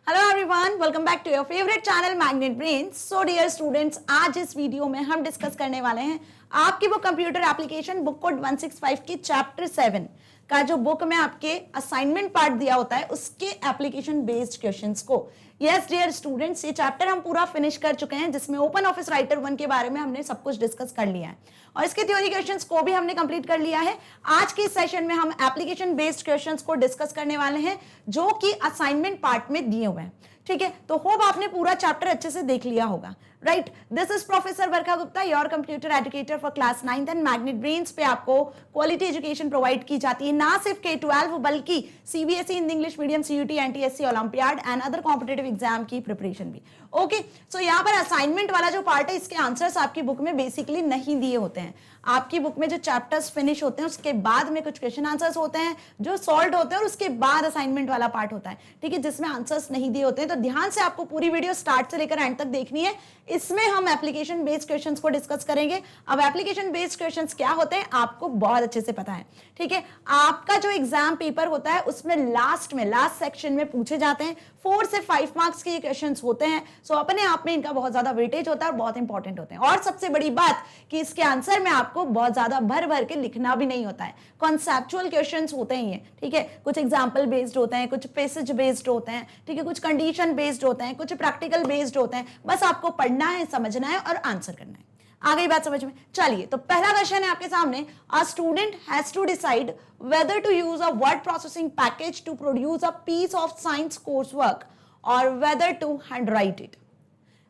Hello everyone, welcome back to your favourite channel Magnet Brains. So dear students, आज इस video में हम discuss करने वाले हैं आपकी book computer application book code 165 की चैप्टर 7 का जो बुक में आपके असाइनमेंट पार्ट दिया होता है उसके एप्लीकेशन बेस्ड क्वेश्चंस को। यस डियर स्टूडेंट्स, ये चैप्टर हम पूरा फिनिश कर चुके हैं जिसमें ओपन ऑफिस राइटर 1 के बारे में हमने सब कुछ डिस्कस कर लिया है और इसके थ्योरी क्वेश्चंस को भी हमने कंप्लीट कर लिया है। आज के इस सेशन में हम एप्लीकेशन बेस्ड क्वेश्चंस को डिस्कस करने वाले हैं जो कि असाइनमेंट पार्ट में दिए हुए हैं। ठीक है, तो होप आपने पूरा चैप्टर अच्छे से देख लिया होगा। Right, this is professor Varsha Gupta, your computer educator for class 9th and magnet brains पे आपको क्वालिटी एजुकेशन प्रोवाइड की जाती है, ना सिर्फ K-12 बल्कि CBSE, Hindi English medium, CUT, NTSC, olympiad and other competitive exam की प्रिपरेशन भी। ओके, सो यहाँ पर असाइनमेंट वाला जो पार्ट है इसके आंसर्स आपकी बुक में बेसिकली नहीं दिए होते हैं। आपकी बुक में जो चैप्टर्स फिनिश होते हैं उसके बाद में कुछ क्वेश्चन आंसर्स होते हैं जो सॉल्व होते हैं और उसके बाद असाइनमेंट वाला पार्ट होता है। ठीक है, जिसमें आंसर्स नहीं दिए होते हैं, तो ध्यान से आपको पूरी वीडियो स्टार्ट से लेकर एंड तक देखनी है। इसमें हम एप्लीकेशन बेस्ड क्वेश्चंस को डिस्कस करेंगे। अब एप्लीकेशन बेस्ड क्वेश्चंस क्या होते हैं आपको बहुत अच्छे से पता है। ठीक है, आपका जो एग्जाम पेपर होता है उसमें लास्ट सेक्शन में पूछे जाते हैं 4 से 5 मार्क्स के क्वेश्चंस होते हैं। सो अपने आप में इनका बहुत ज्यादा वेटेज होता है और बहुत इंपॉर्टेंट होते हैं। और सबसे बड़ी बात कि इसके आंसर में आपको बहुत ज्यादा भर भर के लिखना भी नहीं होता है, कॉन्सेप्चुअल क्वेश्चंस होते हैं ये। ठीक है, कुछ एग्जाम्पल बेस्ड होते हैं, कुछ पैसेज बेस्ड होते हैं, ठीक है, कुछ कंडीशन बेस्ड होते हैं, कुछ प्रैक्टिकल बेस्ड होते हैं। बस आपको पढ़ना है, समझना है और आंसर करना है। आ गई बात समझ में? चलिए, तो पहला क्वेश्चन है आपके सामने। A student has to decide whether to use a word processing package to produce a piece of science course work और whether to hand write it.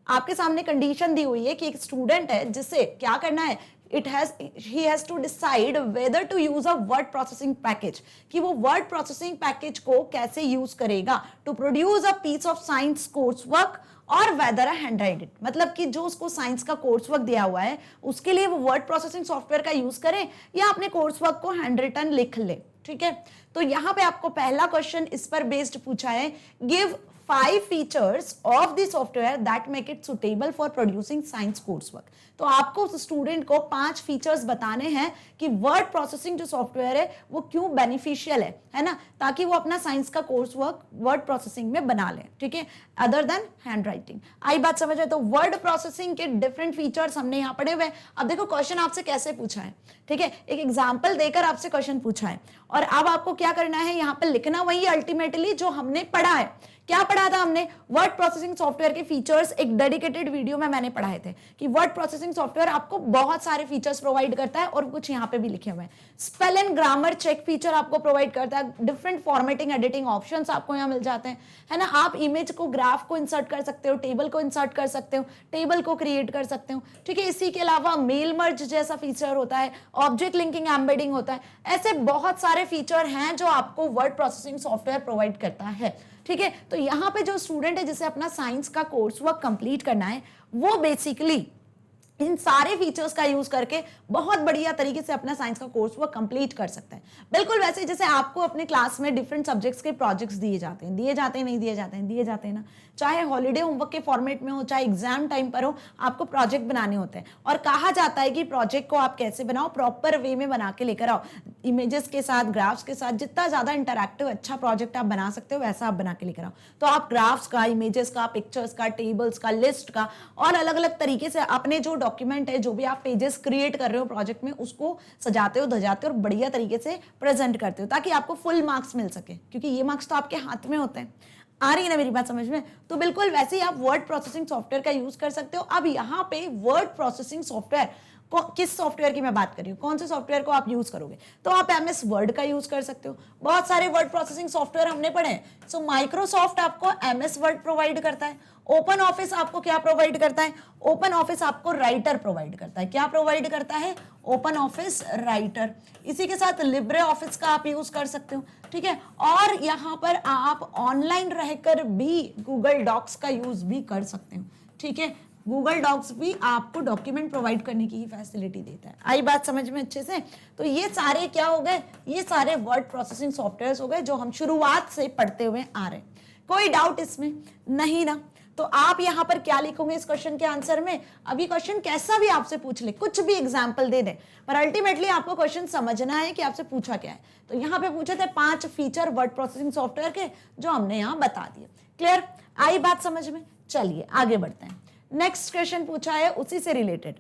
आपके सामने कंडीशन दी हुई है कि एक स्टूडेंट है जिसे क्या करना है, he has to decide whether to use a word processing package, कि वो word processing package को कैसे यूज करेगा to produce a piece of science coursework और whether a handwrite it। मतलब कि जो उसको साइंस का कोर्स वर्क दिया हुआ है उसके लिए वो वर्ड प्रोसेसिंग सॉफ्टवेयर का यूज करे या अपने कोर्स वर्क को हैंड रिटन लिख ले। ठीक है, तो यहाँ पे आपको पहला क्वेश्चन इस पर बेस्ड पूछा है, give 5 features of the software that make it suitable for producing science coursework। तो आपको उस स्टूडेंट को 5 फीचर्स बताने हैं कि वर्ड प्रोसेसिंग जो सॉफ्टवेयर है वो क्यों बेनिफिशियल है ना, ताकि वो अपना साइंस का कोर्स वर्क वर्ड प्रोसेसिंग में बना ले। ठीक है, अदर देन हैंड राइटिंग। आई बात समझ आए? तो वर्ड प्रोसेसिंग के डिफरेंट फीचर्स हमने यहाँ पढ़े हुए। अब देखो क्वेश्चन आपसे कैसे पूछा है। ठीक है, एक एग्जाम्पल देकर आपसे क्वेश्चन पूछा है और अब आपको क्या करना है, यहाँ पर लिखना वही अल्टीमेटली जो हमने पढ़ा है। क्या पढ़ा था हमने? वर्ड प्रोसेसिंग सॉफ्टवेयर के फीचर्स एक डेडिकेटेड वीडियो में मैंने पढ़ाए थे कि वर्ड प्रोसेसिंग सॉफ्टवेयर आपको बहुत सारे फीचर्स प्रोवाइड करता है और कुछ यहाँ पे भी लिखे हुए हैं। Spell and grammar check feature आपको प्रोवाइड करता है, डिफरेंट फॉर्मेटिंग एडिटिंग ऑप्शंस आपको यहाँ मिल जाते हैं, है ना। आप इमेज को, ग्राफ को इंसर्ट कर सकते हो, टेबल को इंसर्ट कर सकते हो, टेबल को क्रिएट कर सकते हो। ठीक है, इसी के अलावा मेल मर्ज जैसा फीचर होता है, ऑब्जेक्ट लिंकिंग एम्बेडिंग होता है। ऐसे बहुत सारे फीचर हैं जो आपको वर्ड प्रोसेसिंग सॉफ्टवेयर प्रोवाइड करता है। ठीक है, तो यहाँ पे जो स्टूडेंट है जिसे अपना साइंस का कोर्स वर्क कंप्लीट करना है वो बेसिकली इन सारे फीचर्स का यूज करके बहुत बढ़िया तरीके से अपना साइंस का कोर्स वर्क कंप्लीट कर सकता है। बिल्कुल वैसे जैसे आपको अपने क्लास में डिफरेंट सब्जेक्ट्स के प्रोजेक्ट्स दिए जाते हैं नहीं दिए जाते हैं ना, चाहे हॉलीडे होमवर्क के फॉर्मेट में हो, चाहे एग्जाम टाइम पर हो, आपको प्रोजेक्ट बनाने होते हैं और कहा जाता है कि प्रोजेक्ट को आप कैसे बनाओ, प्रॉपर वे में बना के लेकर आओ, इमेजेस के साथ, ग्राफ्स के साथ। जितना ज्यादा इंटरैक्टिव अच्छा प्रोजेक्ट आप बना सकते हो वैसा आप बना के लेकर आओ। तो आप ग्राफ्स का, इमेजेस का, पिक्चर्स का, टेबल्स का, लिस्ट का और अलग अलग तरीके से अपने जो डॉक्यूमेंट है, जो भी आप पेजेस क्रिएट कर रहे हो प्रोजेक्ट में, उसको सजाते हो, धजाते हो और बढ़िया तरीके से प्रेजेंट करते हो ताकि आपको फुल मार्क्स मिल सके, क्योंकि ये मार्क्स तो आपके हाथ में होते हैं। आ रही है ना मेरी बात समझ में? तो बिल्कुल वैसे ही आप वर्ड प्रोसेसिंग सॉफ्टवेयर का यूज कर सकते हो। अब यहाँ पे वर्ड प्रोसेसिंग सॉफ्टवेयर किस सॉफ्टवेयर की मैं बात कर रही हूँ, कौन से सॉफ्टवेयर को आप यूज करोगे? तो आप MS वर्ड का यूज कर सकते हो। बहुत सारे वर्ड प्रोसेसिंग सॉफ्टवेयर हमने पढ़े हैं। सो माइक्रोसॉफ्ट आपको MS वर्ड प्रोवाइड करता है। ओपन ऑफिस आपको क्या प्रोवाइड करता है? ओपन ऑफिस आपको राइटर प्रोवाइड करता है। क्या प्रोवाइड करता है? Open office writer. इसी के साथ लिब्रे ऑफिस का आप यूज कर सकते हो। ठीक है, और यहाँ पर आप ऑनलाइन रहकर भी गूगल डॉक्स का यूज भी कर सकते हो। ठीक है, गूगल डॉक्स भी आपको डॉक्यूमेंट प्रोवाइड करने की फैसिलिटी देता है। आई बात समझ में अच्छे से? तो ये सारे क्या हो गए? ये सारे वर्ड प्रोसेसिंग सॉफ्टवेयर हो गए जो हम शुरुआत से पढ़ते हुए आ रहे हैं। कोई डाउट इसमें? नहीं ना? तो आप यहाँ पर क्या लिखोगे इस क्वेश्चन के आंसर में? अभी क्वेश्चन कैसा भी आपसे पूछ ले, कुछ भी एग्जाम्पल दे दे, पर अल्टीमेटली आपको क्वेश्चन समझना है कि आपसे पूछा क्या है। तो यहाँ पे पूछे थे 5 फीचर वर्ड प्रोसेसिंग सॉफ्टवेयर के, जो हमने यहाँ बता दिए। क्लियर? आई बात समझ में? चलिए आगे बढ़ते हैं। नेक्स्ट क्वेश्चन पूछा है उसी से related.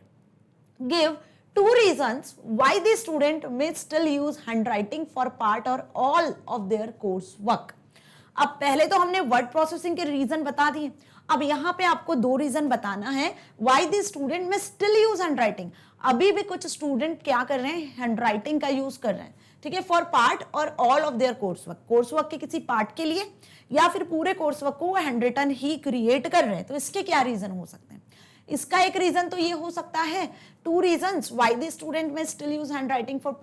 Give 2 reasons why the student may still use handwriting for part or all of their course work। अब पहले तो हमने वर्ड प्रोसेसिंग के रीजन बता दिए, अब यहाँ पे आपको 2 रीजन बताना है why the student may still use handwriting। अभी भी कुछ स्टूडेंट क्या कर रहे हैं? हैंडराइटिंग का यूज कर रहे हैं, ठीक है, फॉर पार्ट और all of their course work के किसी पार्ट के लिए या फिर पूरे कोर्स वर्क को वो हैंड रिटन ही क्रिएट कर रहे हैं। तो इसके क्या रीजन हो सकते हैं? इसका एक रीजन तो ये हो सकता है, 2 reasons why the student may still use handwriting for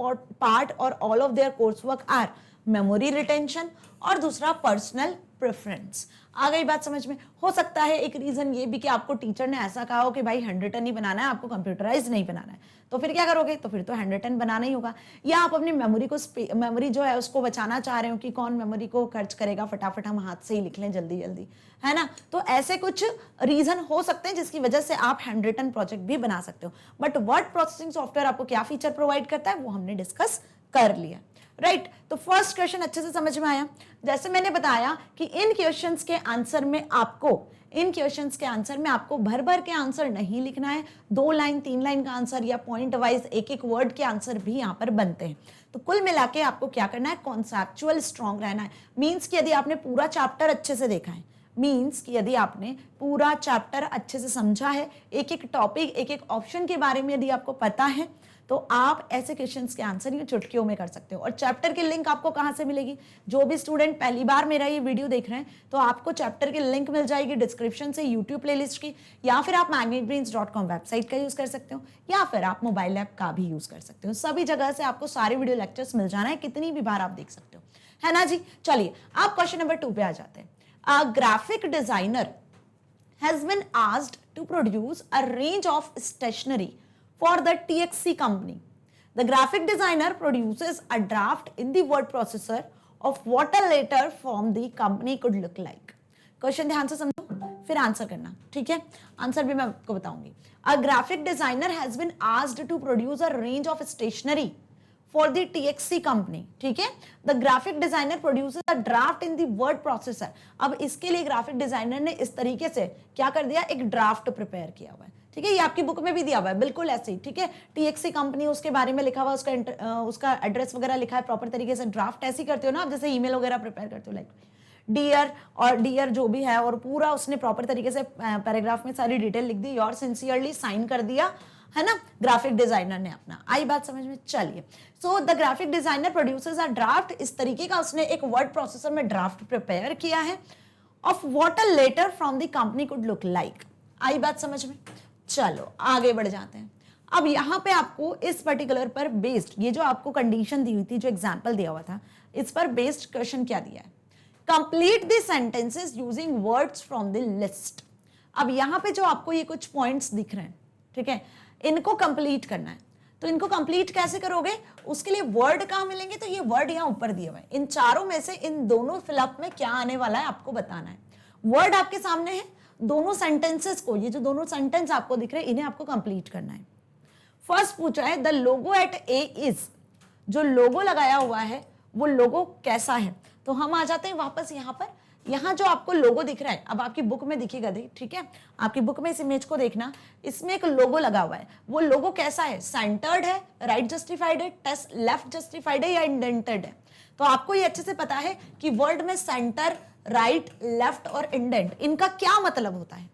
part और all of their coursework are memory retention और दूसरा पर्सनल प्रेफरेंस। आ गई बात समझ में? हो सकता है एक रीजन ये भी कि आपको टीचर ने ऐसा कहा हो कि भाई हैंड रिटन ही बनाना है, आपको कंप्यूटराइज नहीं बनाना है, तो फिर क्या करोगे? तो फिर तो हैंड रिटन बनाना ही होगा। या आप अपनी मेमोरी जो है उसको बचाना चाह रहे हो कि कौन मेमोरी को खर्च करेगा, फटाफट हम हाथ से ही लिख लें जल्दी जल्दी, है ना? तो ऐसे कुछ रीजन हो सकते हैं जिसकी वजह से आप हैंड रिटन प्रोजेक्ट भी बना सकते हो। बट वर्ड प्रोसेसिंग सॉफ्टवेयर आपको क्या फीचर प्रोवाइड करता है वो हमने डिस्कस कर लिया, राइट? तो फर्स्ट क्वेश्चन अच्छे से समझ में आया। जैसे मैंने बताया कि इन क्वेश्चंस के आंसर में आपको भर भर के आंसर नहीं लिखना है, 2 लाइन 3 लाइन का आंसर या पॉइंट वाइज एक एक वर्ड के आंसर भी यहाँ पर बनते हैं। तो कुल मिला के आपको क्या करना है? कॉन्सेप्चुअल स्ट्रॉन्ग रहना है। मीन्स कि यदि आपने पूरा चैप्टर अच्छे से देखा है, मीन्स कि यदि आपने पूरा चैप्टर अच्छे से समझा है, एक एक टॉपिक एक एक ऑप्शन के बारे में यदि आपको पता है, तो आप ऐसे क्वेश्चंस के आंसर ये चुटकियों में कर सकते हो। और चैप्टर की लिंक आपको कहाँ से मिलेगी? जो भी स्टूडेंट पहली बार मेरा ये वीडियो देख रहे हैं तो आपको चैप्टर की लिंक मिल जाएगी डिस्क्रिप्शन से, यूट्यूब प्लेलिस्ट की, या फिर आप magnetbrains.com वेबसाइट का यूज कर सकते हो, या फिर आप मोबाइल ऐप का भी यूज कर सकते हो। सभी जगह से आपको सारे वीडियो लेक्चर्स मिल जाना है, कितनी भी बार आप देख सकते हो, है ना जी? चलिए आप क्वेश्चन नंबर 2 पे आ जाते हैं। अ graphic designer has been asked to produce a range of stationery for the TXC company. The graphic designer produces a draft in the word processor of what a letter from the company could look like. Question ध्यान से समझो फिर answer करना, ठीक है? Answer भी मैं आपको बताऊंगी। A graphic designer has been asked to produce a range of stationery for the TXC company, ठीक है? The graphic designer produces a draft in the word processor। अब इसके लिए ग्राफिक डिजाइनर ने इस तरीके से क्या कर दिया? एक ड्राफ्ट प्रिपेयर किया हुआ है, ठीक है? ये आपकी बुक में भी दिया हुआ है, बिल्कुल ऐसे ही, ठीक है? TXC कंपनी, उसके बारे में लिखा हुआ, उसका एड्रेस वगैरह लिखा है प्रॉपर तरीके से। ड्राफ्ट ऐसे ही करते हो ना आप, जैसे ईमेल वगैरह प्रिपेयर करते हो, लाइक डियर और डियर जो भी है, और पूरा उसने प्रॉपर तरीके से पैराग्राफ में सारी डिटेल लिख दी, योर सिंसियरली साइन कर दिया, है ना? ग्राफिक डिजाइनर ने अपना। आई बात समझ में? चलिए, so the graphic designer producers a draft, इस तरीके का उसने एक वर्ड प्रोसेसर में ड्राफ्ट प्रिपेयर किया है, of what a letter from the company could look like. आई बात समझ में? चलो आगे बढ़ जाते हैं। अब यहाँ पे आपको इस पर्टिकुलर पर बेस्ड, ये जो आपको कंडीशन दी हुई थी, जो एग्जाम्पल दिया हुआ था, इस पर बेस्ड क्वेश्चन क्या दिया है? Complete the sentences using words from the list. अब यहाँ पे जो आपको ये कुछ पॉइंट्स दिख रहे हैं, ठीक है, इनको कंप्लीट करना है। तो इनको कंप्लीट कैसे करोगे? उसके लिए वर्ड कहाँ मिलेंगे? तो ये वर्ड यहाँ ऊपर दिए हुए हैं। इन चारों में से इन दोनों फिलअप में क्या आने वाला है आपको बताना है। वर्ड आपके सामने है, दोनों सेंटेंसेस को, ये जो दोनों सेंटेंस आपको दिख रहे हैं, इन्हें आपको कंप्लीट करना है। फर्स्ट पूछा है the logo at A is, जो लोगो लगाया हुआ है वो लोगो कैसा है? तो हम आ जाते हैं वापस यहाँ पर। यहाँ जो आपको लोगो दिख रहा है, अब आपकी बुक में दिखेगा, ठीक है? आपकी बुक में इस इमेज को देखना, इसमें एक लोगो लगा हुआ है। वो लोगो कैसा है? सेंटर्ड है, राइट जस्टिफाइड है, लेफ्ट जस्टिफाइड है, या इंडेंटेड है? तो आपको ये अच्छे से पता है कि वर्ड में सेंटर, राइट, लेफ्ट और इंडेंट, इनका क्या मतलब होता है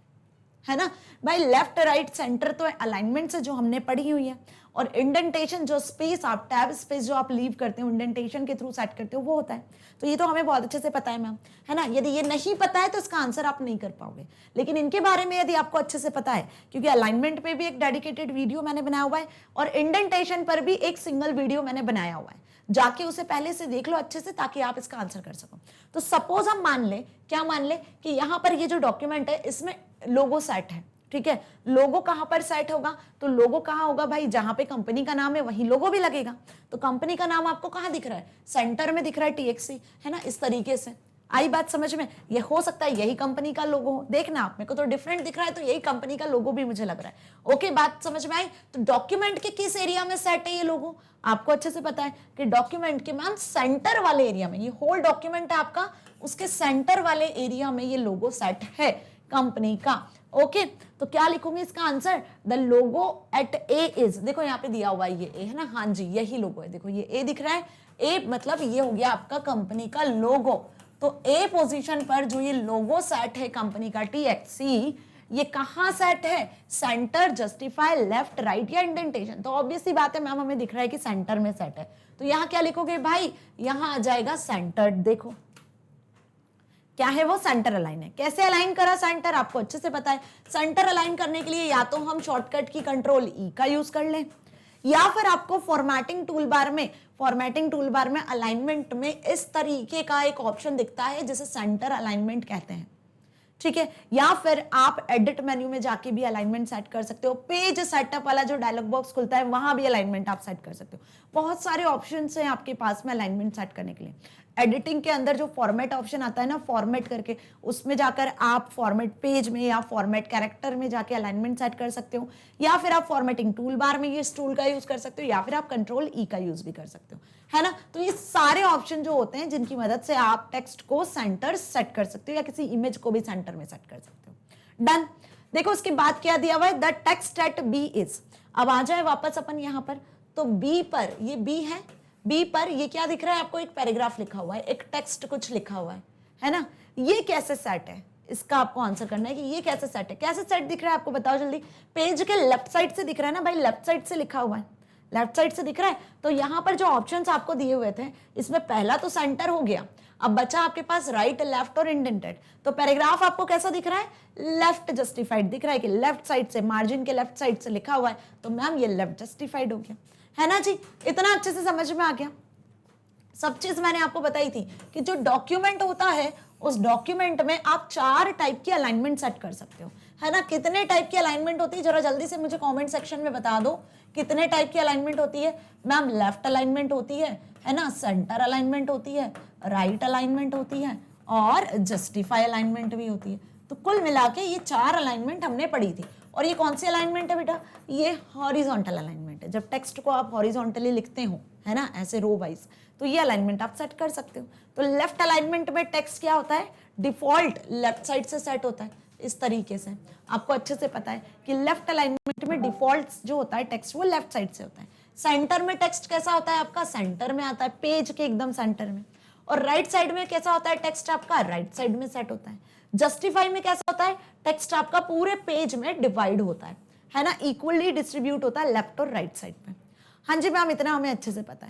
ना भाई? लेफ्ट राइट सेंटर तो अलाइनमेंट से जो हमने पढ़ी हुई है, और इंडेंटेशन जो स्पेस, आप टैब स्पेस जो आप लीव करते हो, इंडेंटेशन के थ्रू सेट करते हो, वो होता है। तो ये तो हमें बहुत अच्छे से पता है मैम, है ना? यदि ये नहीं पता है तो इसका आंसर आप नहीं कर पाओगे, लेकिन इनके बारे में यदि आपको अच्छे से पता है, क्योंकि अलाइनमेंट पे भी एक डेडिकेटेड वीडियो मैंने बनाया हुआ है, और इंडेंटेशन पर भी एक सिंगल वीडियो मैंने बनाया हुआ है, जाके उसे पहले से देख लो अच्छे से, ताकि आप इसका आंसर कर सको। तो सपोज हम मान ले, क्या मान ले कि यहाँ पर ये जो डॉक्यूमेंट है इसमें लोगो सेट है, ठीक है? लोगो कहां पर सेट होगा? तो लोगो कहां होगा भाई? जहां पे कंपनी का नाम है वहीं लोगो भी लगेगा। तो कंपनी का नाम आपको कहां दिख रहा है? सेंटर में दिख रहा है, TXC, है ना? इस तरीके से। आई बात समझ में? ये हो सकता है यही कंपनी का लोगो हो, देखना आप, मेरे को तो डिफरेंट दिख रहा है तो यही कंपनी का लोगो भी मुझे लग रहा है। ओके, बात समझ में आई? तो डॉक्यूमेंट के किस एरिया में सेट है ये लोगो? आपको अच्छे से पता है कि डॉक्यूमेंट के मैम सेंटर वाले एरिया में, ये होल डॉक्यूमेंट है आपका, उसके सेंटर वाले एरिया में ये लोगो सेट है कंपनी का। ओके, तो क्या लिखूंगी इसका आंसर? The logo at A is, देखो यहाँ पे दिया हुआ है ये ए है ना, हाँ जी यही लोगो है, देखो ये ए दिख रहा है, ए मतलब ये हो गया आपका कंपनी का लोगो। तो ए पोजीशन पर जो ये लोगो सेट है कंपनी का TXC, ये कहां सेट है? सेंटर, जस्टिफाई, लेफ्ट, राइट या इंडेंटेशन? तो ऑब्वियस सी बात है मैम, हमें दिख रहा है कि सेंटर में सेट है, तो यहां क्या लिखोगे भाई? यहां आ जाएगा सेंटर्ड। देखो क्या है वो? सेंटर अलाइन है। कैसे अलाइन करा सेंटर? आपको अच्छे से पता है। सेंटर अलाइन करने के लिए या तो हम शॉर्टकट की कंट्रोल ई का यूज कर लें, या फिर आपको फॉर्मेटिंग टूलबार में अलाइनमेंट में इस तरीके का एक ऑप्शन दिखता है जिसे सेंटर अलाइनमेंट कहते हैं, ठीक है। या फिर आप एडिट मेन्यू में जाके भी अलाइनमेंट सेट कर सकते हो, पेज सेटअप वाला जो डायलॉग बॉक्स खुलता है वहां भी अलाइनमेंट आप सेट कर सकते हो। बहुत सारे ऑप्शंस हैं आपके पास में अलाइनमेंट सेट करने के लिए। एडिटिंग के अंदर जो फॉर्मेट ऑप्शन आता है ना, फॉर्मेट करके, उसमें जाकर आप फॉर्मेट पेज में या फॉर्मेट कैरेक्टर में जाके अलाइनमेंट सेट कर सकते हो, या फिर आप फॉर्मेटिंग टूल बार में इस टूल का यूज कर सकते हो, या फिर आप कंट्रोल ई का यूज भी कर सकते हो, है ना। तो ये सारे ऑप्शन जो होते हैं जिनकी मदद से आप टेक्स्ट को सेंटर सेट कर सकते हो या किसी इमेज को भी सेंटर में सेट कर सकते हो। डन। देखो उसके बाद क्या दिया हुआ है? The text at B is. अब आ जाए वापस अपन यहां पर, तो बी पर, ये बी है, बी पर ये क्या दिख रहा है आपको? एक पैराग्राफ लिखा हुआ है, एक टेक्स्ट कुछ लिखा हुआ है ना। ये कैसे सेट है? इसका आपको आंसर करना है कि ये कैसे सेट है। कैसे सेट दिख रहा है आपको बताओ जल्दी। पेज के लेफ्ट साइड से दिख रहा है ना भाई, लेफ्ट साइड से लिखा हुआ है, लेफ्ट साइड से दिख रहा है। तो यहां पर जो ऑप्शंस आपको दिए हुए थे, इसमें पहला तो सेंटर हो गया, अब बचा आपके पास राइट, लेफ्ट और इंडेंटेड। तो पैराग्राफ आपको कैसा दिख रहा है? लेफ्ट जस्टिफाइड दिख रहा है कि लेफ्ट साइड से, मार्जिन के लेफ्ट साइड से लिखा हुआ है, तो मैम ये लेफ्ट जस्टिफाइड हो गया, है ना जी। इतना अच्छे से समझ में आ गया। सब चीज मैंने आपको बताई थी कि जो डॉक्यूमेंट होता है उस डॉक्यूमेंट में आप 4 टाइप की अलाइनमेंट सेट कर सकते हो, है ना। कितने टाइप की अलाइनमेंट होती है जरा जल्दी से मुझे कमेंट सेक्शन में बता दो, कितने टाइप की अलाइनमेंट होती है? मैम लेफ्ट अलाइनमेंट होती है ना, सेंटर अलाइनमेंट होती है, राइट अलाइनमेंट होती है और जस्टिफाई अलाइनमेंट भी होती है। तो कुल मिला के ये 4 अलाइनमेंट हमने पढ़ी थी। और ये कौन सी अलाइनमेंट है बेटा? ये हॉरिजॉन्टल अलाइनमेंट है। जब टेक्स्ट को आप हॉरिजॉन्टली लिखते हो, है ना, ऐसे रो वाइज, तो ये अलाइनमेंट आप सेट कर सकते हो। तो लेफ्ट अलाइनमेंट में टेक्स्ट क्या होता है? डिफॉल्ट लेफ्ट साइड से सेट होता है, इस तरीके से। आपको अच्छे से पता है कि लेफ्ट अलाइनमेंट में डिफॉल्ट जो होता है टेक्स्ट वो लेफ्ट साइड से होता है। सेंटर में टेक्स्ट कैसा होता है आपका? सेंटर में आता है, पेज के एकदम सेंटर में। और राइट साइड में कैसा होता है टेक्स्ट आपका? राइट साइड में सेट होता है। जस्टिफाई में कैसा होता है? टेक्स्ट आपका पूरे पेज में डिवाइड होता है ना, इक्वली डिस्ट्रीब्यूट होता है लेफ्ट और राइट साइड पे। हाँ जी मैम, इतना हमें अच्छे से पता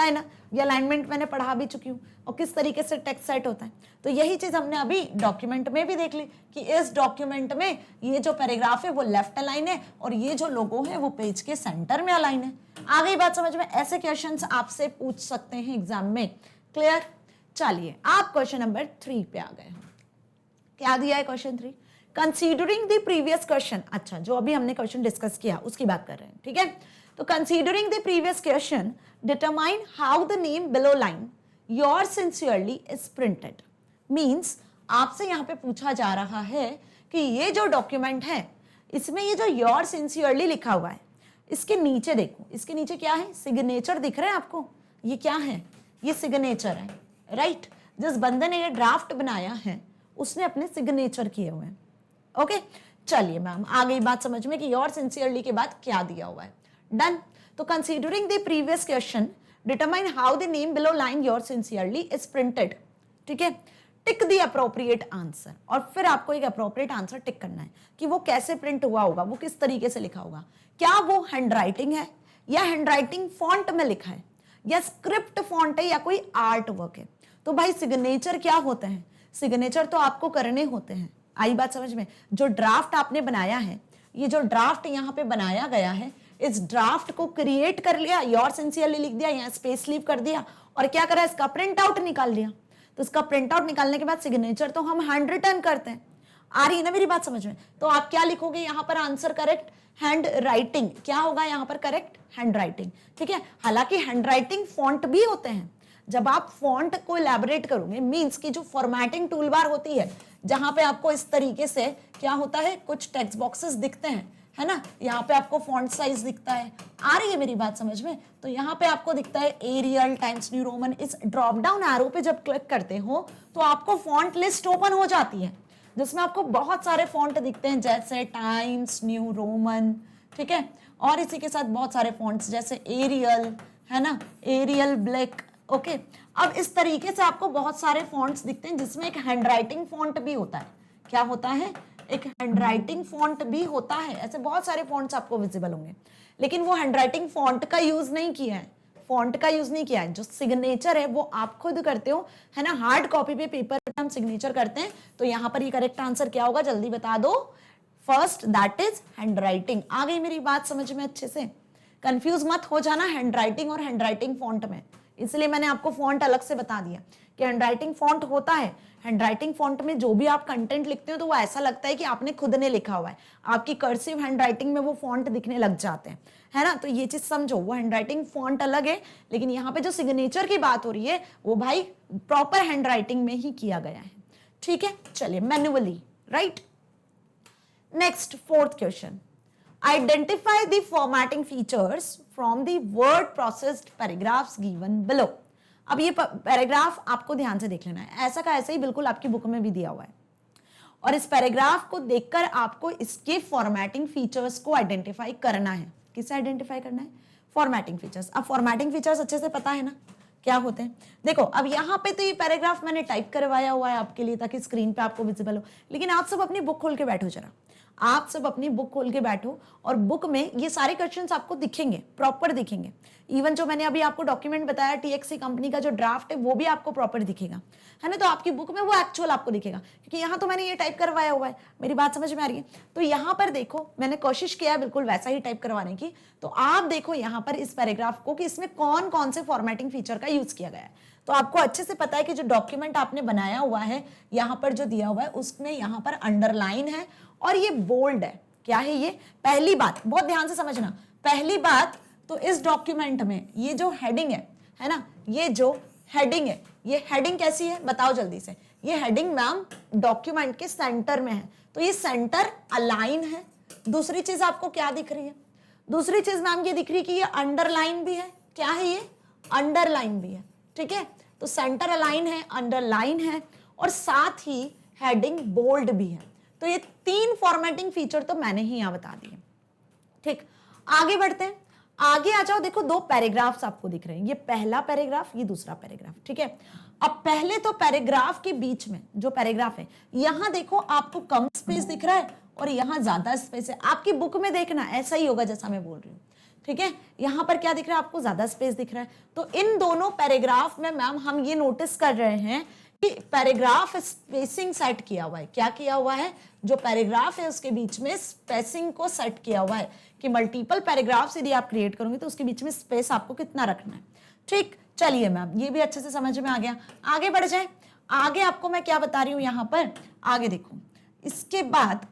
है ना। ये अलाइनमेंट मैंने पढ़ा भी चुकी हूँ और किस तरीके से टेक्स्ट सेट होता है। तो यही चीज हमने अभी डॉक्यूमेंट में भी देख ली कि इस डॉक्यूमेंट में ये जो पैराग्राफ है वो लेफ्ट अलाइन है और ये जो लोगो है वो पेज के सेंटर में अलाइन है। आ गई बात समझ में? ऐसे क्वेश्चंस आपसे पूछ सकते हैं एग्जाम में। क्लियर? चलिए आप क्वेश्चन नंबर 3 पे आ गए हो। क्या दिया है question 3? Considering the previous question. अच्छा, जो अभी हमने क्वेश्चन डिस्कस किया उसकी बात कर रहे हैं, ठीक है। तो considering the previous question, determine how the name below line your sincerely is printed. Means आपसे यहां पे पूछा जा रहा है कि ये जो डॉक्यूमेंट है इसमें ये जो योर सिंसियरली लिखा हुआ है, इसके नीचे देखो, इसके नीचे क्या है? सिग्नेचर दिख रहा है आपको? ये क्या है? ये सिग्नेचर है, राइट। जिस बंदे ने ये ड्राफ्ट बनाया है उसने अपने सिग्नेचर किए हुए हैं। ओके, चलिए मैम आ गई बात समझ में कि योर सिंसियरली के बाद क्या दिया हुआ है। डन। तो considering the previous question, determine how the name below line your sincerely is printed. ठीक है, टिक द अप्रोप्रिएट आंसर, और फिर आपको एक अप्रोप्रिएट आंसर टिक करना है कि वो कैसे प्रिंट हुआ होगा, वो किस तरीके से लिखा होगा। क्या वो हैंडराइटिंग है या हैंडराइटिंग फॉन्ट में लिखा है या स्क्रिप्ट फॉन्ट है या कोई आर्ट वर्क है। तो भाई सिग्नेचर क्या होते हैं? सिग्नेचर तो आपको करने होते हैं। आई बात समझ में? जो ड्राफ्ट आपने बनाया है, ये जो ड्राफ्ट यहाँ पे बनाया गया है, इस ड्राफ्ट को क्रिएट कर लिया, योर सिंसियरली लिख दिया, यहाँ स्पेस लीव कर दिया और क्या करा, इसका प्रिंट आउट निकाल लिया। तो इसका प्रिंट आउट निकालने के बाद सिग्नेचर तो हम हैंड रिटन करते हैं। आ रही है ना मेरी बात समझ में? तो आप क्या लिखोगे यहाँ पर आंसर? Correct hand writing. क्या होगा यहाँ पर? Correct hand writing. ठीक है, हालांकि हैंड राइटिंग फॉन्ट भी होते हैं, जब आप फॉन्ट को इलेबोरेट करोगे, मींस कि जो फॉर्मेटिंग टूल बार होती है, जहां पे आपको इस तरीके से क्या होता है, कुछ टेक्स्ट बॉक्सेस दिखते हैं, है ना, यहाँ पे आपको फॉन्ट साइज दिखता है, आ रही है मेरी बात समझ में, तो यहाँ पे आपको दिखता है एरियल टाइम्स न्यू रोमन। इस ड्रॉप डाउन एरो पे जब क्लिक करते हो तो आपको फॉन्ट लिस्ट ओपन हो जाती है, जिसमें आपको बहुत सारे फॉन्ट दिखते हैं, जैसे टाइम्स न्यू रोमन, ठीक है, और इसी के साथ बहुत सारे फॉन्ट्स जैसे एरियल, है ना, एरियल ब्लैक, ओके। अब इस तरीके से आपको बहुत सारे फॉन्ट्स दिखते हैं, जिसमें एक हैंडराइटिंग फॉन्ट भी होता है। क्या होता है? एक हैंडराइटिंग फॉन्ट भी होता है। ऐसे बहुत सारे फॉन्ट्स आपको विजिबल होंगे, लेकिन वो हैंडराइटिंग फॉन्ट का यूज नहीं किया है, फॉन्ट का यूज नहीं किया है। जो सिग्नेचर है वो आप खुद करते हो, है ना, हार्ड कॉपी पे पेपर पे हम सिग्नेचर करते हैं। तो यहाँ पर ये करेक्ट आंसर क्या होगा, जल्दी बता दो। First, that is handwriting. आ गई मेरी बात समझ में अच्छे से? कंफ्यूज मत हो जाना हैंडराइटिंग और हैंडराइटिंग फॉन्ट में, इसलिए मैंने आपको फॉन्ट अलग से बता दिया कि हैंडराइटिंग फॉन्ट होता है। हैंडराइटिंग फॉन्ट में जो भी आप कंटेंट लिखते हो तो वो ऐसा लगता है कि आपने खुद ने लिखा हुआ है, आपकी कर्सिव हैंडराइटिंग में वो फॉन्ट दिखने लग जाते हैं, है ना। तो ये चीज समझो, वो हैंडराइटिंग फॉन्ट अलग है, लेकिन यहाँ पे जो सिग्नेचर की बात हो रही है वो भाई प्रॉपर हैंडराइटिंग में ही किया गया है, ठीक है। चलिए, manually, right. Next, fourth question, identify the formatting features from the word processed paragraphs given below। अब ये पैराग्राफ आपको ध्यान से देख लेना है, ऐसा का ऐसा ही बिल्कुल आपकी बुक में भी दिया हुआ है, और इस पैराग्राफ को देखकर आपको इसके फॉर्मेटिंग फीचर्स को आइडेंटिफाई करना है। किसे आइडेंटिफाई करना है? Formatting features. अब फॉर्मेटिंग फीचर्स अच्छे से पता है ना क्या होते हैं? देखो, अब यहाँ पे तो ये पैराग्राफ मैंने टाइप करवाया हुआ है आपके लिए ताकि स्क्रीन पे आपको विजिबल हो, लेकिन आप सब अपनी बुक खोल के बैठो जरा, आप सब अपनी बुक खोल के बैठो, और बुक में ये सारे क्वेश्चंस आपको दिखेंगे, प्रॉपर दिखेंगे। इवन जो मैंने अभी आपको डॉक्यूमेंट बताया TXC कंपनी का जो ड्राफ्ट है वो भी आपको प्रॉपर दिखेगा, है ना। तो आपकी बुक में वो एक्चुअल आपको दिखेगा, क्योंकि यहाँ तो मैंने ये टाइप करवाया हुआ है। मेरी बात समझ में आ रही है? तो यहाँ पर देखो, मैंने कोशिश किया है बिल्कुल वैसा ही टाइप करवाने की। तो आप देखो यहाँ पर इस पैराग्राफ को कि इसमें कौन कौन से फॉर्मेटिंग फीचर का यूज किया गया है। तो आपको अच्छे से पता है कि जो डॉक्यूमेंट आपने बनाया हुआ है, यहाँ पर जो दिया हुआ है उसमें यहाँ पर अंडरलाइन है और ये बोल्ड है। क्या है ये? पहली बात, बहुत ध्यान से समझना, पहली बात तो इस डॉक्यूमेंट में ये जो हेडिंग है ना, ये जो हेडिंग है, ये हेडिंग कैसी है बताओ जल्दी से। ये हेडिंग मैम डॉक्यूमेंट के सेंटर में है, तो ये सेंटर अलाइन है। दूसरी चीज आपको क्या दिख रही है? दूसरी चीज मैम ये दिख रही है कि ये अंडरलाइन भी है। क्या है ये? अंडरलाइन भी है, ठीक है। तो सेंटर अलाइन है, अंडरलाइन है, और साथ ही हेडिंग बोल्ड भी है। तो ये तीन फॉर्मेटिंग फीचर तो मैंने ही यहां बता दिए, ठीक। आगे बढ़ते हैं, आगे आ जाओ। देखो, दो पैराग्राफ्स आपको दिख रहे हैं, ये पहला पैराग्राफ, ये दूसरा पैराग्राफ, ठीक है। अब पहले तो पैराग्राफ के बीच में जो पैराग्राफ है, यहां देखो आपको कम स्पेस दिख रहा है और यहां ज्यादा स्पेस है। आपकी बुक में देखना ऐसा ही होगा जैसा मैं बोल रही हूं, ठीक है। यहां पर क्या दिख रहा है आपको? ज्यादा स्पेस दिख रहा है। तो इन दोनों पैराग्राफ में मैम हम ये नोटिस कर रहे हैं कि पैराग्राफ स्पेसिंग सेट किया हुआ है। क्या किया हुआ है? जो पैराग्राफ है उसके बीच में स्पेसिंग को सेट किया हुआ है कि मल्टीपल पैराग्राफ्स यदि आप क्रिएट करोगे तो उसके बीच में स्पेस आपको कितना रखना है, ठीक। चलिए मैम, ये भी अच्छे से समझ में आ गया। आगे बढ़ जाए। आगे आपको मैं क्या बता रही हूं यहां पर, आगे देखो। इसके बाद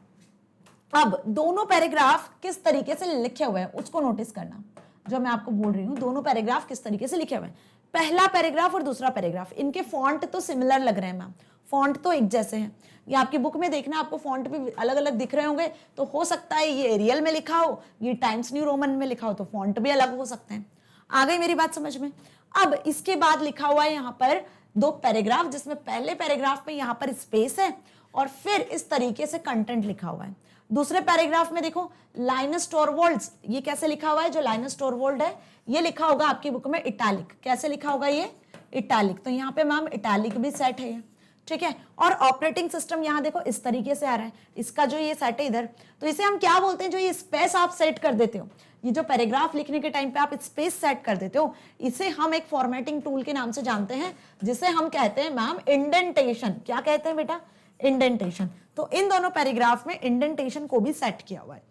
अब दोनों पैराग्राफ किस तरीके से लिखे हुए हैं उसको नोटिस करना। जो मैं आपको बोल रही हूं, दोनों पैराग्राफ किस तरीके से लिखे हुए हैं। पहला पैराग्राफ और दूसरा पैराग्राफ, इनके फॉन्ट तो सिमिलर लग रहे हैं मैम, फॉन्ट तो एक जैसे हैं। ये आपकी बुक में देखना, आपको फॉन्ट भी अलग अलग दिख रहे होंगे। तो हो सकता है ये एरियल में लिखा हो, ये टाइम्स न्यू रोमन में लिखा हो, तो फॉन्ट भी अलग हो सकते हैं। आ गई मेरी बात समझ में? अब इसके बाद लिखा हुआ है यहाँ पर दो पैराग्राफ, जिसमें पहले पैराग्राफ में यहाँ पर स्पेस है और फिर इस तरीके से कंटेंट लिखा हुआ है। दूसरे पैराग्राफ में देखो लाइनस टॉरवॉल्ड्स, ये कैसे लिखा हुआ है? जो लाइनस टॉरवॉल्ड है ये लिखा होगा आपकी बुक में इटैलिक। कैसे लिखा होगा ये? इटैलिक। तो यहाँ पे मैम इटैलिक भी सेट है, ठीक है। और ऑपरेटिंग सिस्टम यहाँ देखो इस तरीके से आ रहा है, इसका जो ये सेट है इधर, तो इसे हम क्या बोलते हैं? जो ये स्पेस आप सेट कर देते हो, ये जो पैराग्राफ लिखने के टाइम पे आप स्पेस सेट कर देते हो, इसे हम एक फॉर्मेटिंग टूल के नाम से जानते हैं, जिसे हम कहते हैं मैम इंडेंटेशन। क्या कहते हैं बेटा? इंडेंटेशन। तो इन दोनों पैराग्राफ में इंडेंटेशन को भी सेट किया हुआ है।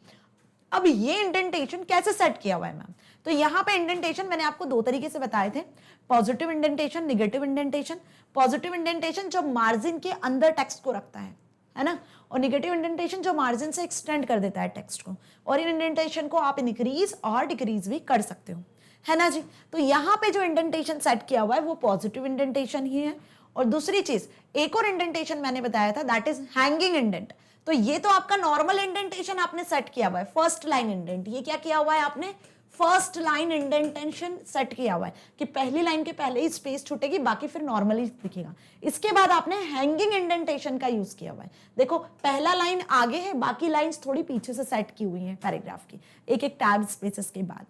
अब ये इंडेंटेशन कैसे सेट किया हुआ है मैम? तो यहाँ पे इंडेंटेशन मैंने आपको दो तरीके से बताए थे, positive indentation, negative indentation. Positive indentation जो मार्जिन के अंदर टेक्स्ट को रखता है ना, और नेगेटिव इंडेंटेशन जो मार्जिन से एक्सटेंड कर देता है टेक्स्ट को। और इन इंडेंटेशन को आप इंक्रीज और डिक्रीज भी कर सकते हो। है ना जी। तो यहाँ पे जो इंडेंटेशन सेट किया हुआ है वो पॉजिटिव इंडेंटेशन ही है। और दूसरी चीज, एक और इंडेंटेशन मैंने बताया था, दैट इज हैंगिंग इंडेंट। तो ये तो आपका नॉर्मल इंडेंटेशन आपने सेट किया हुआ है, फर्स्ट लाइन इंडेंट। ये क्या किया हुआ है आपने, फर्स्ट लाइन इंडेंटेशन सेट किया हुआ है कि पहली लाइन के पहले ही स्पेस छूटेगी, बाकी फिर नॉर्मली दिखेगा। इसके बाद आपने हैंगिंग इंडेंटेशन का यूज किया हुआ है। देखो पहला लाइन आगे है, बाकी लाइंस थोड़ी पीछे से सेट की हुई हैं पैराग्राफ की, एक एक टैब स्पेसेस के बाद।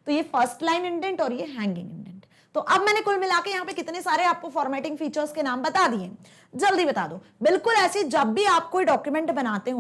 तो ये फर्स्ट लाइन इंडेंट और ये हैंगिंग इंडेंट। तो अब मैंने कुल मिला के यहाँ पे कितने सारे आपको फॉर्मेटिंग फीचर्स के नाम बता दिए, जल्दी बता दो। बिल्कुल ऐसे जब भी आप कोई डॉक्यूमेंट बनाते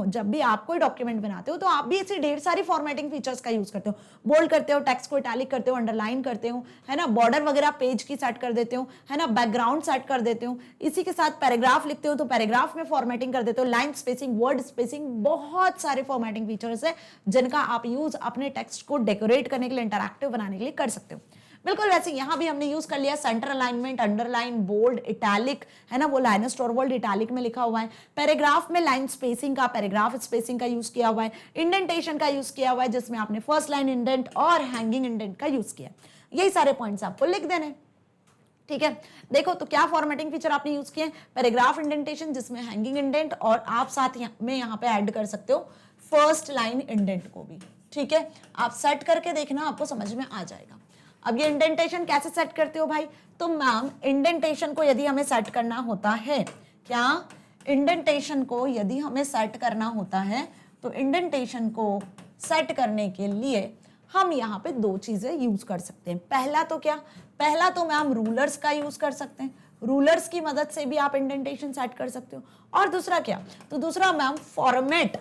हो, तो आप भी ऐसी ढेर सारी फॉर्मेटिंग फीचर्स का यूज करते हो। बोल्ड करते हो, टेक्स्ट को इटैलिक करते हो, अंडरलाइन करते हो, है ना, बॉर्डर वगैरह पेज की सेट कर देते हो, है ना, बैकग्राउंड सेट कर देते हो, इसी के साथ पैराग्राफ लिखते हो तो पैराग्राफ में फॉर्मेटिंग कर देते हो, लाइन स्पेसिंग, वर्ड स्पेसिंग, बहुत सारे फॉर्मेटिंग फीचर्स है जिनका आप यूज अपने टेक्स्ट को डेकोरेट करने के लिए, इंटरैक्टिव बनाने के लिए कर सकते हो। बिल्कुल वैसे यहां भी हमने यूज कर लिया centre alignment, underline, bold, italic, है ना, वो लाइनस टॉरवॉल्ड इटैलिक में लिखा हुआ है। पैराग्राफ में लाइन स्पेसिंग का, पैराग्राफ स्पेसिंग का यूज किया हुआ है। इंडेंटेशन का यूज किया हुआ है जिसमें आपने फर्स्ट लाइन इंडेंट और हैंगिंग इंडेंट का यूज किया। यही सारे पॉइंट्स आपको लिख देने, ठीक है। देखो तो क्या फॉर्मेटिंग फीचर आपने यूज किए, पैराग्राफ इंडेंटेशन जिसमें हैंगिंग इंडेंट, और आप साथ में यहाँ पे ऐड कर सकते हो फर्स्ट लाइन इंडेंट को भी, ठीक है। आप सेट करके देखना, आपको समझ में आ जाएगा। अब ये इंडेंटेशन कैसे सेट करते हो भाई, तो मैम इंडेंटेशन को यदि हमें सेट करना होता है, क्या इंडेंटेशन को यदि हमें सेट करना होता है, तो इंडेंटेशन को सेट करने के लिए हम यहाँ पे दो चीजें यूज कर सकते हैं। पहला तो क्या, पहला तो मैम रूलर्स का यूज कर सकते हैं, रूलर्स की मदद से भी आप इंडेंटेशन सेट कर सकते हो। और दूसरा क्या, तो दूसरा मैम फॉर्मेट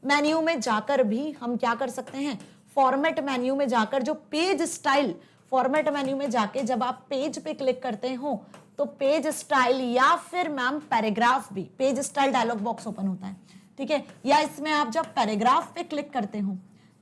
मेन्यू में जाकर भी हम क्या कर सकते हैं, फॉर्मेट मेन्यू में जाकर जो पेज स्टाइल, फॉर्मेट मेन्यू में जाके जब आप पेज पे क्लिक करते हो तो पेज स्टाइल या फिर मैम पैराग्राफ भी, page style dialogue box open होता है, ठीक है, या इसमें आप जब पैराग्राफ पे क्लिक करते हो,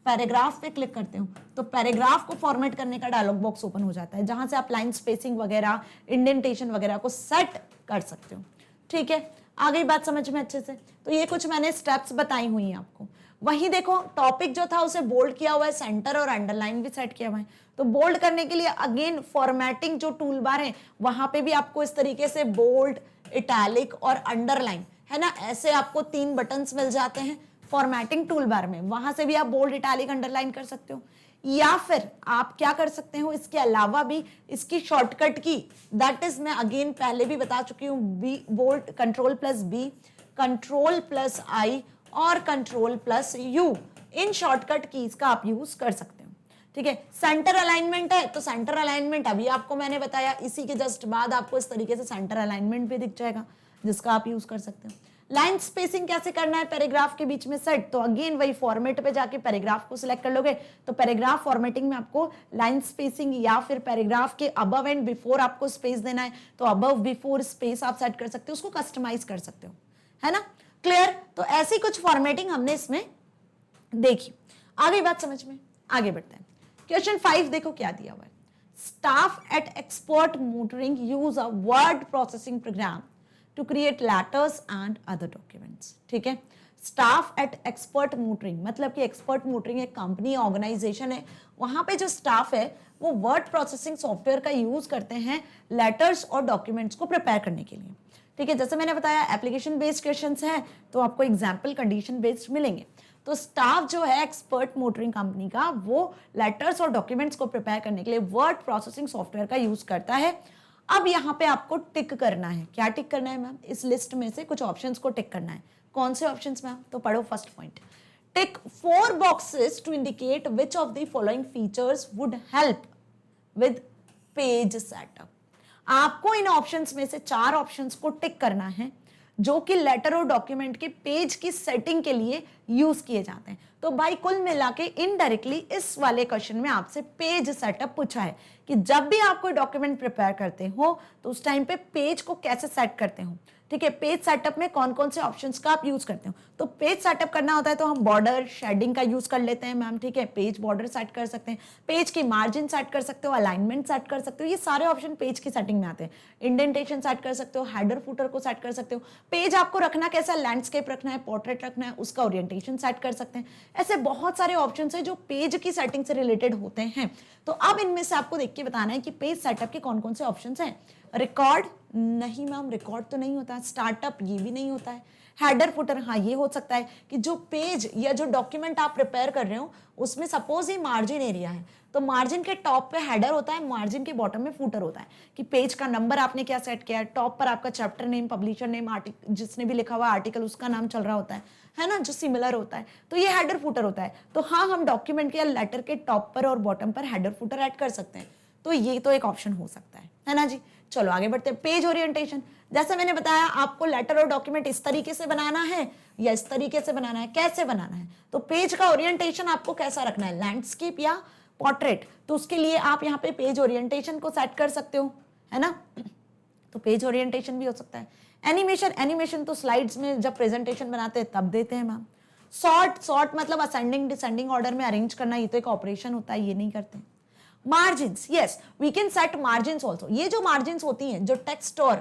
पैराग्राफ पे क्लिक करते हो तो पैराग्राफ को फॉर्मेट करने का डायलॉग बॉक्स ओपन हो जाता है, जहां से आप लाइन स्पेसिंग वगैरह, इंडेंटेशन वगैरह को सेट कर सकते हो, ठीक है। आ गई बात समझ में अच्छे से। तो ये कुछ मैंने स्टेप्स बताई हुई हैं आपको। वहीं देखो टॉपिक जो था उसे बोल्ड किया हुआ है, सेंटर और अंडरलाइन भी सेट किया हुआ है। तो बोल्ड करने के लिए अगेन फॉर्मेटिंग जो टूल बार है वहां पे भी आपको इस तरीके से बोल्ड, इटैलिक और अंडरलाइन, है ना, ऐसे आपको 3 बटन्स मिल जाते हैं फॉर्मेटिंग टूल बार में। वहां से भी आप बोल्ड, इटैलिक, अंडरलाइन कर सकते हो, या फिर आप क्या कर सकते हो, इसके अलावा भी इसकी शॉर्टकट की, दैट इज मैं अगेन पहले भी बता चुकी हूँ, B bold, control plus B, control plus I और कंट्रोल प्लस यू, इन शॉर्टकट कीज का आप यूज कर सकते हो, ठीक है। सेंटर अलाइनमेंट है तो सेंटर अलाइनमेंट अभी आपको मैंने बताया, इसी के जस्ट बाद आपको इस तरीके से सेंटर अलाइनमेंट भी दिख जाएगा जिसका आप यूज कर सकते हो। लाइन स्पेसिंग कैसे करना है पैराग्राफ के बीच में सेट, तो अगेन वही फॉर्मेट पे जाके पैराग्राफ को सिलेक्ट कर लोगे तो पैराग्राफ फॉर्मेटिंग में आपको लाइन स्पेसिंग या फिर पैराग्राफ के अबव एंड बिफोर आपको स्पेस देना है तो अबव बिफोर स्पेस आप सेट कर सकते हो, उसको कस्टमाइज कर सकते हो, है ना, क्लियर। तो ऐसी कुछ फॉर्मेटिंग हमने इसमें देखी। आ गई बात समझ में, आगे बढ़ते हैं। क्वेश्चन 5 देखो क्या दिया हुआ है, staff at Expert Motoring use a word processing program to create letters and other documents, ठीक है। स्टाफ एट एक्सपर्ट मोटरिंग मतलब कि एक्सपर्ट मोटरिंग एक कंपनी, ऑर्गेनाइजेशन है, वहां पे जो स्टाफ है वो वर्ड प्रोसेसिंग सॉफ्टवेयर का यूज करते हैं लेटर्स और डॉक्यूमेंट्स को प्रिपेयर करने के लिए, ठीक है। जैसे मैंने बताया एप्लीकेशन बेस्ड क्वेश्चंस हैं तो आपको एग्जाम्पल कंडीशन बेस्ड मिलेंगे। तो स्टाफ जो है एक्सपर्ट मोटरिंग कंपनी का, वो लेटर्स और डॉक्यूमेंट्स को प्रिपेयर करने के लिए वर्ड प्रोसेसिंग सॉफ्टवेयर का यूज करता है। अब यहाँ पे आपको टिक करना है, क्या टिक करना है मैम, इस लिस्ट में से कुछ ऑप्शंस को टिक करना है। कौन से ऑप्शंस मैम, तो पढ़ो first point, tick 4 boxes to indicate which of the following features would help with page setup. आपको इन ऑप्शंस में से 4 ऑप्शंस को टिक करना है जो कि लेटर और डॉक्यूमेंट के पेज की सेटिंग के लिए यूज किए जाते हैं। तो भाई कुल मिला के इनडायरेक्टली इस वाले क्वेश्चन में आपसे पेज सेटअप पूछा है कि जब भी आप कोई डॉक्यूमेंट प्रिपेयर करते हो तो उस टाइम पे पेज को कैसे सेट करते हो। ठीक है, पेज सेटअप में कौन कौन से ऑप्शंस का आप यूज करते हो। तो पेज सेटअप करना होता है तो हम बॉर्डर शेडिंग का यूज कर लेते हैं मैम, ठीक है, पेज बॉर्डर सेट कर सकते हैं, पेज की मार्जिन सेट कर सकते हो, अलाइनमेंट सेट कर सकते हो, ये सारे ऑप्शन पेज की सेटिंग में आते हैं। इंडेंटेशन सेट कर सकते हो, हेडर फुटर को सेट कर सकते हो, पेज आपको रखना कैसा, लैंडस्केप रखना है, पोर्ट्रेट रखना है, उसका ओरिएंटेशन सेट कर सकते हैं। ऐसे बहुत सारे ऑप्शन है जो पेज की सेटिंग से रिलेटेड होते हैं। तो अब इनमें से आपको देख के बताना है कि पेज सेटअप के कौन कौन से ऑप्शन हैं। रिकॉर्ड, नहीं मैम रिकॉर्ड तो नहीं होता है। स्टार्टअप, ये भी नहीं होता है। हेडर फुटर, हाँ ये हो सकता है कि जो पेज या जो डॉक्यूमेंट आप प्रिपेयर कर रहे हो उसमें सपोज ये मार्जिन एरिया है तो मार्जिन के टॉप पे हेडर होता है, मार्जिन के बॉटम में फुटर होता है कि पेज का नंबर आपने क्या सेट किया है, टॉप पर आपका chapter name, publisher name, article जिसने भी लिखा हुआ आर्टिकल उसका नाम चल रहा होता है ना, जो सिमिलर होता है, तो ये हेडर फुटर होता है। तो हाँ, हम डॉक्यूमेंट के या लेटर के टॉप पर और बॉटम पर हेडर फुटर ऐड कर सकते हैं, तो ये तो एक ऑप्शन हो सकता है ना जी। चलो आगे बढ़ते हैं। पेज ओरिएंटेशन, जैसे मैंने बताया आपको लेटर और डॉक्यूमेंट इस तरीके से बनाना है या इस तरीके से बनाना है, कैसे बनाना है, तो पेज का ओरिएंटेशन आपको कैसा रखना है, लैंडस्केप या पोर्ट्रेट, तो उसके लिए आप यहाँ पे पेज ओरिएंटेशन को सेट कर सकते हो, है ना। तो पेज ओरिएंटेशन भी हो सकता है। एनिमेशन, एनिमेशन तो स्लाइड्स में जब प्रेजेंटेशन बनाते हैं तब देते हैं मैम। सॉर्ट मतलब असेंडिंग डिसेंडिंग ऑर्डर में अरेंज करना, ये तो एक ऑपरेशन होता है, ये नहीं करते। Margins, yes we can set margins also. ये जो मार्जिन्स होती हैं जो टेक्स्ट और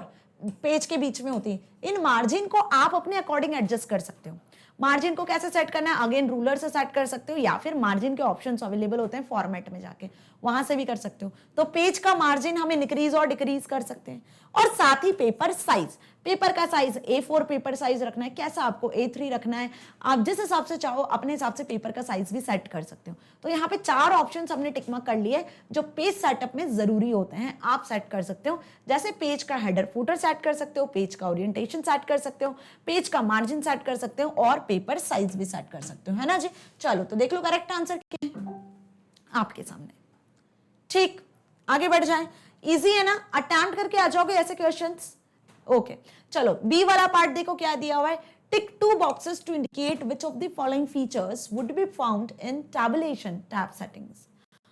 पेज के बीच में होती है, इन मार्जिन को आप अपने अकॉर्डिंग एडजस्ट कर सकते हो। मार्जिन को कैसे सेट करना है, अगेन रूलर से सेट कर सकते हो या फिर मार्जिन के ऑप्शंस अवेलेबल होते हैं फॉर्मेट में जाके, वहां से भी कर सकते हो। तो पेज का मार्जिन हम इंक्रीज और डिक्रीज कर सकते हैं। और साथ ही पेपर साइज, पेपर का साइज A4 पेपर साइज रखना है, कैसा आपको A3 रखना है, आप जिस हिसाब से चाहो अपने हिसाब से पेपर का साइज भी सेट कर सकते हो। तो यहाँ पे 4 ऑप्शंस हमने टिक मार्क कर लिए जो पेज सेटअप में जरूरी होते हैं, आप सेट कर सकते हो। जैसे पेज का हेडर फुटर सेट कर सकते हो, पेज का ओरिएंटेशन सेट कर सकते हो, पेज का मार्जिन सेट कर सकते हो और पेपर साइज भी सेट कर सकते हो, है ना जी। चलो तो देख लो करेक्ट आंसर क्या है आपके सामने। ठीक, आगे बढ़ जाएं। इजी है ना, अटेम्प्ट करके आ जाओगे ऐसे क्वेश्चंस। ओके चलो बी वाला पार्ट देखो क्या दिया हुआ है। Tick 2 boxes to indicate which of the following features would be found in tabulation tab settings.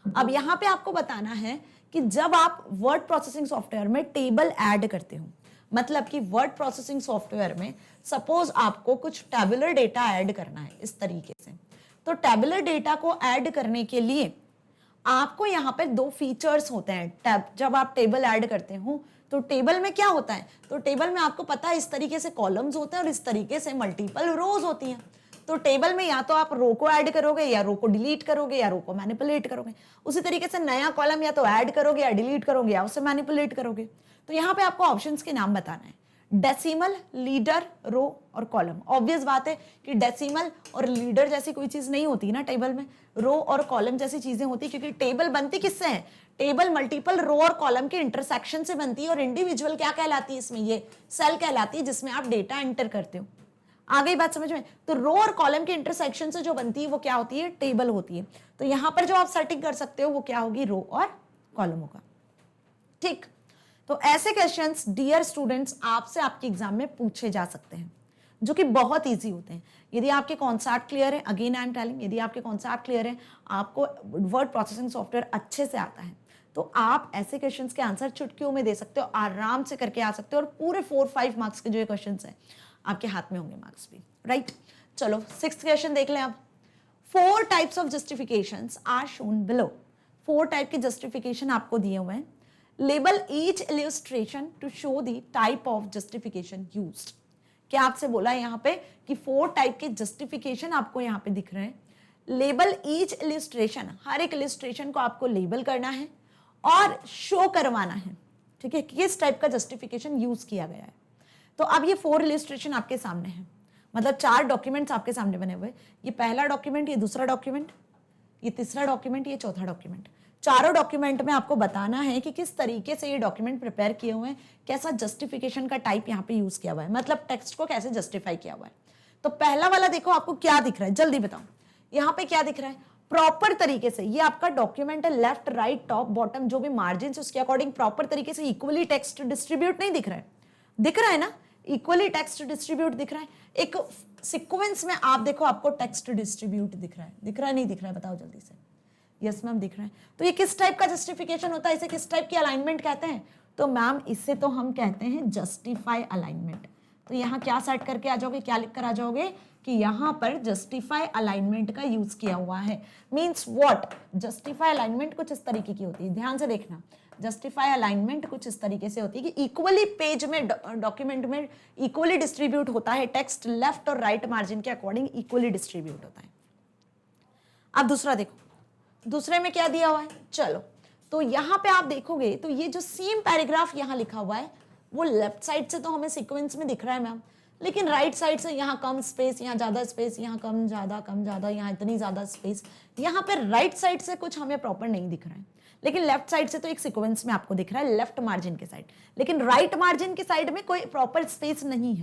अब यहां पे आपको बताना है कि जब आप वर्ड प्रोसेसिंग सॉफ्टवेयर में टेबल ऐड करते हो, मतलब कि वर्ड प्रोसेसिंग सॉफ्टवेयर में सपोज आपको कुछ टैबुलर डेटा ऐड करना है इस तरीके से, तो टैबुलर डेटा को ऐड करने के लिए आपको यहाँ पे 2 फीचर्स होते हैं। टैब, जब आप टेबल ऐड करते हो तो टेबल में क्या होता है, तो टेबल में आपको पता है इस तरीके से कॉलम्स होते हैं और इस तरीके से मल्टीपल रोज होती हैं। तो टेबल में या तो आप रो को ऐड करोगे या रो को डिलीट करोगे या रो को मैनिपुलेट करोगे। उसी तरीके से नया कॉलम या तो ऐड करोगे या डिलीट करोगे या उसे मैनिपुलेट करोगे। तो यहाँ पे आपको ऑप्शंस के नाम बताना है, डेसिमल, लीडर, रो और कॉलम। ऑब्वियस बात है कि डेसिमल और लीडर जैसी कोई चीज नहीं होती ना टेबल में, रो और कॉलम जैसी चीजें होती, क्योंकि टेबल बनती किससे है, टेबल मल्टीपल रो और कॉलम के इंटरसेक्शन से बनती है। और इंडिविजुअल क्या कहलाती है इसमें, ये सेल कहलाती है जिसमें आप डेटा एंटर करते हो। आ गई बात समझ में। तो रो और कॉलम के इंटरसेक्शन से जो बनती है वो क्या होती है, टेबल होती है। तो यहां पर जो आप सेटिंग कर सकते हो वो क्या होगी, रो और कॉलम होगा। ठीक, तो ऐसे क्वेश्चंस डियर स्टूडेंट्स आपसे आपके एग्जाम में पूछे जा सकते हैं जो कि बहुत इजी होते हैं। यदि आपके कॉन्सेप्ट क्लियर है, अगेन आई एम टेलिंग, यदि आपके कॉन्सेप्ट क्लियर है, आपको वर्ड प्रोसेसिंग सॉफ्टवेयर अच्छे से आता है, तो आप ऐसे क्वेश्चंस के आंसर चुटकियों में दे सकते हो, आराम से करके आ सकते हो और पूरे 4-5 मार्क्स के जो क्वेश्चंस हैं आपके हाथ में होंगे मार्क्स भी, राइट। चलो 6th क्वेश्चन देख लें आप। 4 types of justifications are shown below. 4 type के जस्टिफिकेशन आपको दिए हुए हैं। Label each illustration to show the type of justification used. क्या आपसे बोला है यहाँ पे कि 4 टाइप के जस्टिफिकेशन आपको यहाँ पे दिख रहे हैं। लेबल ईच इलस्ट्रेशन, हर एक इलस्ट्रेशन को आपको लेबल करना है और शो करवाना है, ठीक है, किस टाइप का जस्टिफिकेशन यूज किया गया है। तो अब ये 4 इलस्ट्रेशन आपके सामने है, मतलब 4 डॉक्यूमेंट्स आपके सामने बने हुए। ये पहला डॉक्यूमेंट, ये दूसरा डॉक्यूमेंट, ये तीसरा डॉक्यूमेंट, ये चौथा डॉक्यूमेंट। चारों डॉक्यूमेंट में आपको बताना है कि किस तरीके से ये डॉक्यूमेंट प्रिपेयर किए हुए हैं, कैसा जस्टिफिकेशन का टाइप यहाँ पे यूज किया हुआ है, मतलब टेक्स्ट को कैसे जस्टिफाई किया हुआ है। तो पहला वाला देखो आपको क्या दिख रहा है, जल्दी बताओ। यहाँ पे क्या दिख रहा है, प्रॉपर तरीके से ये आपका डॉक्यूमेंट है, लेफ्ट राइट टॉप बॉटम जो भी मार्जिन है उसके अकॉर्डिंग प्रॉपर तरीके से इक्वली टेक्स्ट डिस्ट्रीब्यूट नहीं दिख रहा है, दिख रहा है ना, इक्वली टेक्स्ट डिस्ट्रीब्यूट दिख रहा है। एक सीक्वेंस में आप देखो आपको टेक्स्ट डिस्ट्रीब्यूट दिख रहा है, दिख रहा है नहीं दिख रहा है, बताओ जल्दी से। यस मैम दिख रहा है। तो ये किस टाइप का जस्टिफिकेशन होता है, इसे किस टाइप की अलाइनमेंट कहते हैं, तो मैम इसे तो हम कहते हैं जस्टिफाई अलाइनमेंट। तो यहाँ क्या सेट करके आ जाओगे, क्या लिख कर आ जाओगे कि यहाँ पर जस्टिफाई अलाइनमेंट का यूज किया हुआ है। मीन्स व्हाट, जस्टिफाई अलाइनमेंट कुछ इस तरीके की होती है, ध्यान से देखना। जस्टिफाई अलाइनमेंट कुछ इस तरीके से होती है कि इक्वली पेज में, डॉक्यूमेंट में इक्वली डिस्ट्रीब्यूट होता है, टेक्स्ट लेफ्ट और राइट मार्जिन के अकॉर्डिंग इक्वली डिस्ट्रीब्यूट होता है। अब दूसरा देखो, दूसरे में क्या दिया हुआ है, चलो तो यहाँ पे आप देखोगे तो ये जो सेम पैराग्राफ यहाँ लिखा हुआ है वो लेफ्ट साइड से तो हमें सीक्वेंस में दिख रहा है मैम, लेकिन राइट साइड से यहाँ कम स्पेस, यहाँ ज्यादा स्पेस, यहाँ कम ज्यादा, यहाँ इतनी ज्यादा स्पेस, यहाँ पे राइट साइड से कुछ हमें प्रॉपर नहीं दिख रहा है, लेकिन लेफ्ट साइड से तो एक सीक्वेंस में आपको दिख रहा है लेफ्ट मार्जिन के साइड, लेकिन राइट मार्जिन के साइड में कोई प्रॉपर स्पेस नहीं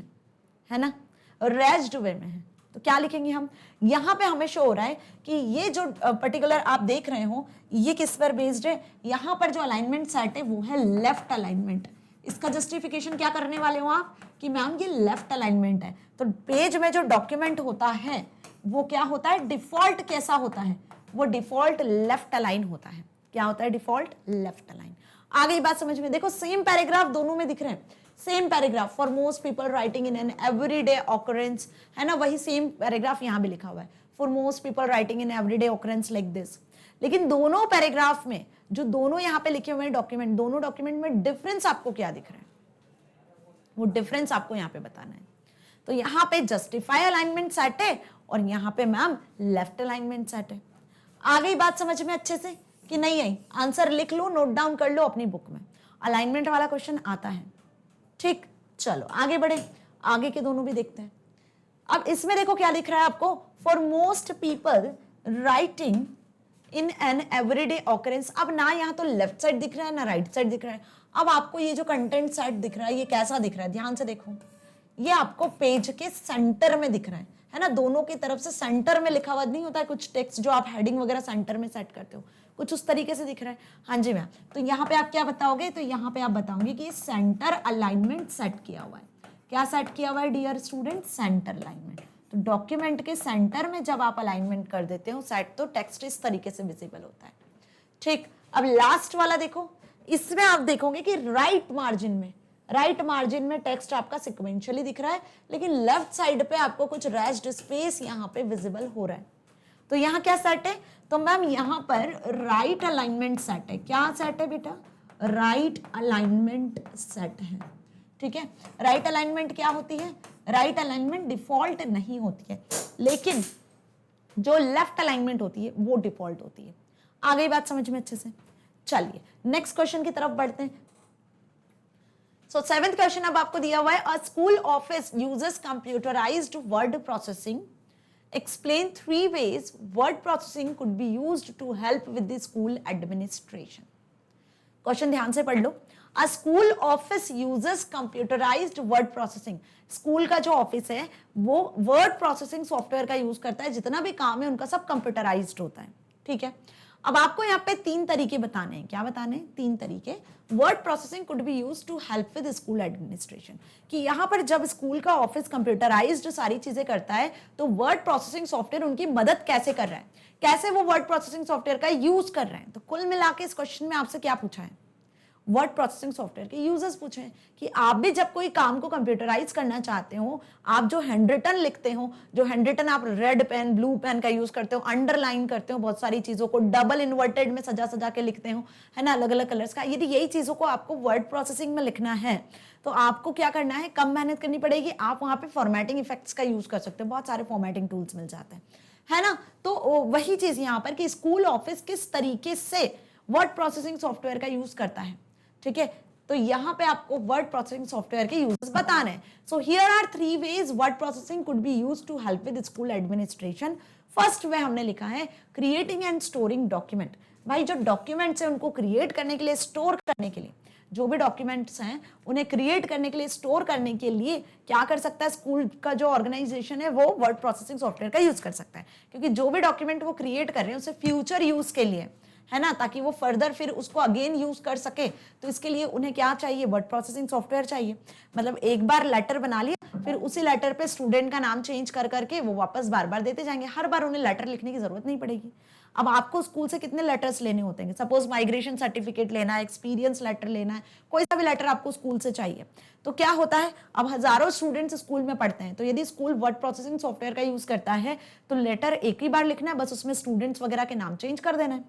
है ना, रेज्ड वे में है। तो क्या लिखेंगे हम, यहाँ पे हमें शो हो रहा है कि ये जो पर्टिकुलर आप देख रहे हो ये किस पर बेस्ड है, यहाँ पर जो अलाइनमेंट सेट है वो है लेफ्ट अलाइनमेंट। इसका जस्टिफिकेशन क्या करने वाले हो आप कि मैम ये लेफ्ट अलाइनमेंट है, तो पेज में जो डॉक्यूमेंट होता है वो क्या होता है, डिफॉल्ट कैसा होता है, वो डिफॉल्ट लेफ्ट अलाइन होता है। क्या होता है, डिफॉल्ट लेफ्ट अलाइन। आ गई बात समझ में, देखो सेम पैराग्राफ दोनों में दिख रहे हैं, same paragraph for most people writing in an everyday occurrence, है ना, वही सेम पैराग्राफ यहाँ भी लिखा हुआ है, for most people writing in everyday occurrence like this. लेकिन दोनों पैराग्राफ में जो दोनों यहाँ पे लिखे हुए हैं डॉक्यूमेंट, दोनों डॉक्यूमेंट में डिफरेंस आपको क्या दिख रहा है, वो डिफरेंस आपको यहाँ पे बताना है। तो यहाँ पे जस्टिफाई अलाइनमेंट सेट है और यहाँ पे मैम लेफ्ट अलाइनमेंट सेट है। आ गई बात समझ में अच्छे से कि नहीं आई, आंसर लिख लो, नोट डाउन कर लो अपनी बुक में, अलाइनमेंट वाला क्वेश्चन आता है। ठीक, चलो आगे बढ़े, आगे के दोनों भी देखते हैं। अब इसमें देखो क्या लिख रहा है आपको, for most people writing in an everyday occurrence. अब ना यहाँ तो लेफ्ट साइड दिख रहा है ना राइट साइड दिख रहा है, अब आपको ये जो कंटेंट सेट दिख रहा है ये कैसा दिख रहा है, ध्यान से देखो, ये आपको पेज के सेंटर में दिख रहा है ना, दोनों की तरफ से सेंटर में लिखा हुआ नहीं होता है कुछ टेक्स्ट जो आप हेडिंग वगैरह सेंटर में सेट करते हो, कुछ उस तरीके से दिख रहा है। हाँ जी मैम, तो यहाँ पे आप क्या बताओगे, तो यहाँ पे आप बताओगे कि सेंटर अलाइनमेंट सेट किया हुआ है। क्या सेट किया हुआ है डियर स्टूडेंट, सेंटर अलाइनमेंट। तो डॉक्यूमेंट के सेंटर में जब आप अलाइनमेंट कर देते हो सेट, तो टेक्स्ट इस तरीके से विजिबल होता है। ठीक, अब लास्ट वाला देखो, इसमें आप देखोगे कि राइट मार्जिन में टेक्स्ट आपका सिक्वेंशियली दिख रहा है, लेकिन लेफ्ट साइड पे आपको कुछ रेज्ड स्पेस यहाँ पे विजिबल हो रहा है। तो यहाँ क्या सेट है, तो मैम यहाँ पर राइट अलाइनमेंट सेट है। क्या सेट है बेटा, राइट अलाइनमेंट सेट है। ठीक है, राइट अलाइनमेंट क्या होती है, राइट अलाइनमेंट डिफॉल्ट नहीं होती है, लेकिन जो लेफ्ट अलाइनमेंट होती है वो डिफॉल्ट होती है। आ गई बात समझ में अच्छे से। चलिए नेक्स्ट क्वेश्चन की तरफ बढ़ते हैं। सो सेवेंथ क्वेश्चन अब आपको दिया हुआ है, अ school office uses computerised word processing, explain 3 ways word processing could be used to help with the school administration। Question ध्यान से पढ़ लो। A school office uses computerized word processing। School का जो ऑफिस है वो वर्ड प्रोसेसिंग सॉफ्टवेयर का use करता है, जितना भी काम है उनका सब कंप्यूटराइज्ड होता है। ठीक है, अब आपको यहाँ पे 3 तरीके बताने हैं। क्या बताने हैं, 3 तरीके। Word processing could be used to help with school administration, कि यहाँ पर जब स्कूल का ऑफिस कंप्यूटराइज्ड सारी चीजें करता है तो वर्ड प्रोसेसिंग सॉफ्टवेयर उनकी मदद कैसे कर रहा है, कैसे वो वर्ड प्रोसेसिंग सॉफ्टवेयर का यूज कर रहे हैं। तो कुल मिला के इस क्वेश्चन में आपसे क्या पूछा है, वर्ड प्रोसेसिंग सॉफ्टवेयर के यूजर्स पूछे हैं कि आप भी जब कोई काम को कंप्यूटराइज करना चाहते हो, आप जो हैंडरिटन लिखते हो, जो हैंडरिटन आप रेड पेन ब्लू पेन का यूज करते हो, अंडरलाइन करते हो, बहुत सारी चीजों को डबल इन्वर्टेड में सजा सजा के लिखते हो, है ना, अलग अलग कलर्स का, यदि यही चीजों को आपको वर्ड प्रोसेसिंग में लिखना है तो आपको क्या करना है, कम मेहनत करनी पड़ेगी। आप वहां पे फॉर्मेटिंग इफेक्ट्स का यूज कर सकते हो, बहुत सारे फॉर्मेटिंग टूल्स मिल जाते हैं, है ना। तो वही चीज यहाँ पर कि स्कूल ऑफिस किस तरीके से वर्ड प्रोसेसिंग सॉफ्टवेयर का यूज करता है। ठीक है, तो यहां पे आपको वर्ड प्रोसेसिंग सॉफ्टवेयर के यूजेस बताने हैं। So here are 3 ways word processing could be used to help with school administration. First way हमने लिखा है क्रिएटिंग एंड स्टोरिंग डॉक्यूमेंट। भाई जो डॉक्यूमेंट्स हैं उनको क्रिएट करने के लिए, स्टोर करने के लिए, जो भी डॉक्यूमेंट्स हैं उन्हें क्रिएट करने के लिए, स्टोर करने के लिए क्या कर सकता है स्कूल का जो ऑर्गेनाइजेशन है, वो वर्ड प्रोसेसिंग सॉफ्टवेयर का यूज कर सकता है, क्योंकि जो भी डॉक्यूमेंट वो क्रिएट कर रहे हैं उसे फ्यूचर यूज के लिए, है ना, ताकि वो फर्दर फिर उसको अगेन यूज कर सके। तो इसके लिए उन्हें क्या चाहिए, वर्ड प्रोसेसिंग सॉफ्टवेयर चाहिए। मतलब एक बार लेटर बना लिया, फिर उसी लेटर पे स्टूडेंट का नाम चेंज कर करके वो वापस बार बार देते जाएंगे, हर बार उन्हें लेटर लिखने की जरूरत नहीं पड़ेगी। अब आपको स्कूल से कितने लेटर्स लेने होते हैं, सपोज माइग्रेशन सर्टिफिकेट लेना है, एक्सपीरियंस लेटर लेना है, कोई सा भी लेटर आपको स्कूल से चाहिए, तो क्या होता है, अब हजारों स्टूडेंट्स स्कूल में पढ़ते हैं, तो यदि स्कूल वर्ड प्रोसेसिंग सॉफ्टवेयर का यूज करता है तो लेटर एक ही बार लिखना है, बस उसमें स्टूडेंट्स वगैरह के नाम चेंज कर देना है।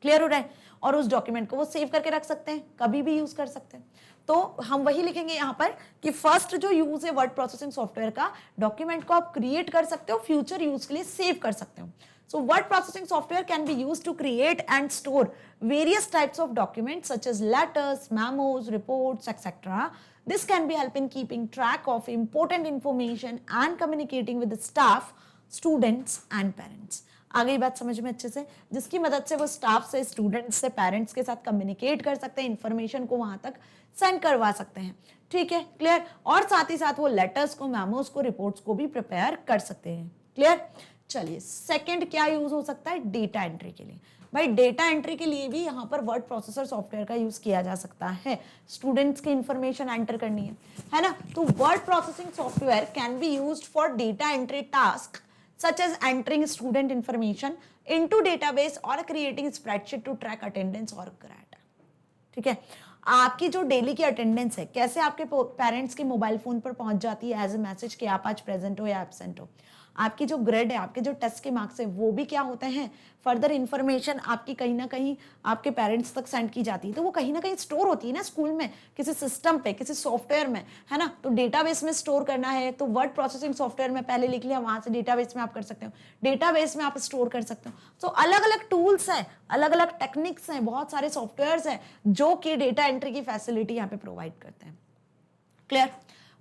क्लियर हो रहा है? और उस डॉक्यूमेंट को वो सेव करके रख सकते हैं, कभी भी यूज कर सकते हैं। तो हम वही लिखेंगे यहाँ पर कि फर्स्ट जो यूज है वर्ड प्रोसेसिंग सॉफ्टवेयर का, डॉक्यूमेंट को आप क्रिएट कर सकते हो, फ्यूचर यूज के लिए सेव कर सकते हो। So word processing software can be used to create and store various types of documents such as letters, memos, reports, etc. This can be help in keeping track of important information and communicating with the staff, students and parents. आ गई बात समझ में अच्छे से, जिसकी मदद से वो स्टाफ से, स्टूडेंट्स से, पेरेंट्स के साथ कम्युनिकेट कर सकते हैं, इंफॉर्मेशन को वहां तक सेंड करवा सकते हैं। ठीक है, क्लियर। और साथ ही साथ वो लेटर्स को, मेमोज को, रिपोर्ट्स को भी प्रिपेयर कर सकते हैं। क्लियर। चलिए, सेकंड क्या यूज हो सकता है, डेटा एंट्री के लिए। भाई डेटा एंट्री के लिए भी यहाँ पर वर्ड प्रोसेसर सॉफ्टवेयर का यूज किया जा सकता है। स्टूडेंट्स की इंफॉर्मेशन एंटर करनी है ना, तो word processing software can be used for data entry task such as entering student information into database or creating spreadsheet to track attendance or grade। ठीक है, आपकी जो डेली की अटेंडेंस है कैसे आपके पेरेंट्स के मोबाइल फोन पर पहुंच जाती है एज ए मैसेज कि आप आज प्रेजेंट हो या एब्सेंट हो। आपकी जो ग्रेड है, आपके जो टेस्ट के मार्क्स है, वो भी क्या होते हैं, फर्दर इंफॉर्मेशन आपकी कहीं ना कहीं आपके पेरेंट्स तक सेंड की जाती है, तो वो कहीं ना कहीं स्टोर होती है ना स्कूल में, किसी सिस्टम पे, किसी सॉफ्टवेयर में, है ना। तो डेटाबेस में स्टोर करना है तो वर्ड प्रोसेसिंग सॉफ्टवेयर में पहले लिख लिया, वहां से डेटाबेस में आप कर सकते हो, डेटाबेस में आप स्टोर कर सकते हो। तो अलग अलग टूल्स हैं, अलग अलग टेक्निक्स हैं, बहुत सारे सॉफ्टवेयर हैं जो कि डेटा एंट्री की फैसिलिटी यहाँ पे प्रोवाइड करते हैं। क्लियर।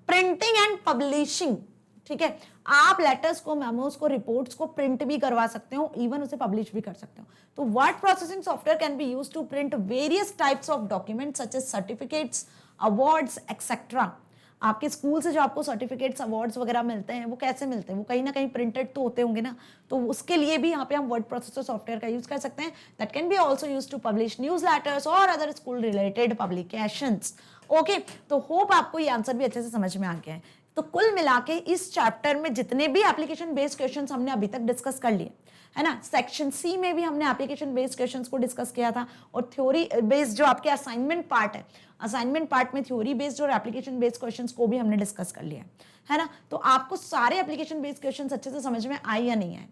Printing and publishing. ठीक है, आप लेटर्स को, मेमोज को, रिपोर्ट्स को प्रिंट भी करवा सकते हो, इवन उसे पब्लिश भी कर सकते हो। तो word processing software can be used to print various types of documents such as certificates, awards etcetera. आपके स्कूल से जो आपको सर्टिफिकेट्स, अवार्ड्स वगैरह मिलते हैं, वो कैसे मिलते हैं, वो कहीं ना कहीं प्रिंटेड तो होते होंगे ना, तो उसके लिए भी यहाँ पे हम वर्ड प्रोसेसर सॉफ्टवेयर का यूज कर सकते हैं। That can be also use to publish news letters और other school related publications. Okay, तो होप आपको ये आंसर भी अच्छे से समझ में आ गया है। तो कुल मिला के इस चैप्टर में जितने भी एप्लीकेशन बेस्ड क्वेश्चंस हमने अभी तक डिस्कस कर लिए, है ना, सेक्शन सी में भी हमने एप्लीकेशन बेस्ड क्वेश्चंस को डिस्कस किया था, और थ्योरी बेस्ड जो आपके असाइनमेंट पार्ट है, असाइनमेंट पार्ट में थ्योरी बेस्ड और एप्लीकेशन बेस्ड क्वेश्चंस को भी हमने डिस्कस कर लिया है ना। तो आपको सारे एप्लीकेशन बेस्ड क्वेश्चंस अच्छे से समझ में आए या नहीं आए,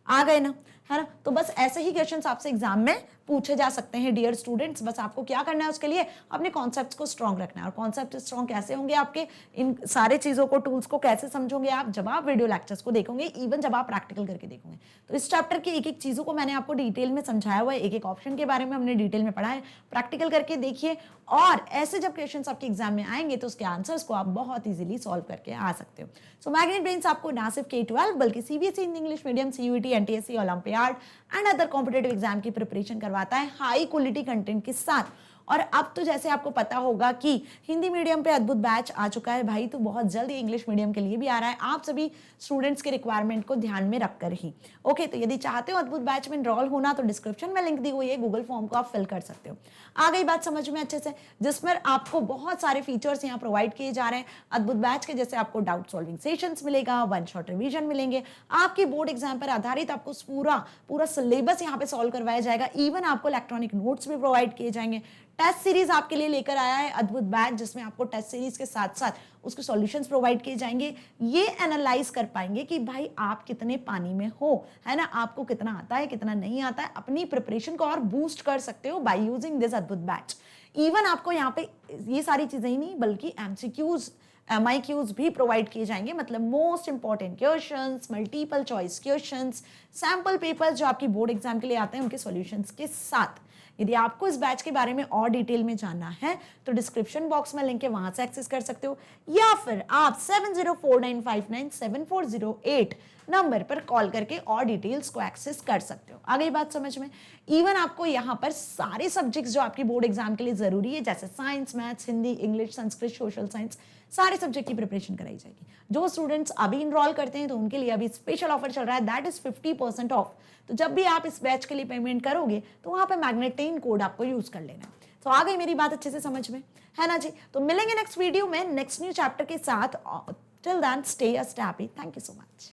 आ गए ना, है ना। तो बस ऐसे ही क्वेश्चंस आपसे एग्जाम में पूछे जा सकते हैं डियर स्टूडेंट्स। बस आपको क्या करना है, उसके लिए अपने कॉन्सेप्ट्स को स्ट्रॉन्ग रखना है। और कॉन्सेप्ट स्ट्रॉन्ग कैसे होंगे आपके, इन सारे चीजों को, टूल्स को कैसे समझोगे आप, जब आप वीडियो लेक्चर्स को देखोगे, इवन जब आप प्रैक्टिकल करके देखोगे। तो इस चैप्टर की एक एक चीजों को मैंने आपको डिटेल में समझाया हुआ है, एक एक ऑप्शन के बारे में हमने डिटेल में पढ़ा है, प्रैक्टिकल करके देखिए। और ऐसे जब क्वेश्चंस आपके एग्जाम में आएंगे तो उसके आंसर्स को आप बहुत इजीली सॉल्व करके आ सकते हो। सो मैग्नेट ब्रेन्स आपको ना सिर्फ K-12 बल्कि CBSE English medium, CUET, NTSC, olympiad and other competitive exam की प्रिपरेशन करवाता है हाई क्वालिटी कंटेंट के साथ। और अब तो जैसे आपको पता होगा कि हिंदी मीडियम पे अद्भुत बैच आ चुका है भाई, तो बहुत जल्द इंग्लिश मीडियम के लिए भी आ रहा है, आप सभी स्टूडेंट्स के रिक्वायरमेंट को ध्यान में रखकर ही। ओके, तो यदि चाहते हो अद्भुत बैच में एनरोल होना तो डिस्क्रिप्शन में लिंक दी हुई है, गूगल फॉर्म को आप फिल कर सकते हो। आ गई बात समझ में अच्छे से, जिसमें आपको बहुत सारे फीचर्स यहाँ प्रोवाइड किए जा रहे हैं अद्भुत बैच के, जैसे आपको डाउट सॉल्विंग सेशंस मिलेगा, वन शॉट रिवीजन मिलेंगे, आपकी बोर्ड एग्जाम पर आधारित आपको पूरा सिलेबस यहाँ पे सॉल्व करवाया जाएगा, इवन आपको इलेक्ट्रॉनिक नोट्स भी प्रोवाइड किए जाएंगे। टेस्ट सीरीज आपके लिए लेकर आया है अद्भुत बैच, जिसमें आपको टेस्ट सीरीज के साथ साथ उसके सॉल्यूशंस प्रोवाइड किए जाएंगे। ये एनालाइज कर पाएंगे कि भाई आप कितने पानी में हो, है ना, आपको कितना आता है, कितना नहीं आता है। अपनी प्रिपरेशन को और बूस्ट कर सकते हो बाय यूजिंग दिस अद्भुत बैच। इवन आपको यहाँ पे ये सारी चीजें ही नहीं बल्कि MCQs, MIQs भी प्रोवाइड किए जाएंगे, मतलब most important questions, multiple choice questions, sample papers जो आपकी बोर्ड एग्जाम के लिए आते हैं उनके सॉल्यूशंस के साथ। यदि आपको इस बैच के बारे में और डिटेल में जानना है तो डिस्क्रिप्शन बॉक्स में लिंक है, वहां से एक्सेस कर सकते हो, या फिर आप 7049597408 नंबर पर कॉल करके और डिटेल्स को एक्सेस कर सकते हो। आ गई बात समझ में। इवन आपको यहाँ पर सारे सब्जेक्ट्स जो आपकी बोर्ड एग्जाम के लिए जरूरी है, जैसे science, maths, Hindi, English, Sanskrit, social science, सारे सब्जेक्ट की प्रिपरेशन कराई जाएगी। जो स्टूडेंट्स अभी इनरोल करते हैं तो उनके लिए अभी स्पेशल ऑफर चल रहा है, दैट इज 50% ऑफ। तो जब भी आप इस बैच के लिए पेमेंट करोगे तो वहां पे मैग्नेट10 कोड आपको यूज कर लेना है। तो आ गई मेरी बात अच्छे से समझ में, है ना जी। तो मिलेंगे नेक्स्ट वीडियो में नेक्स्ट न्यू चैप्टर के साथ। Till then stay happy. Thank you so much.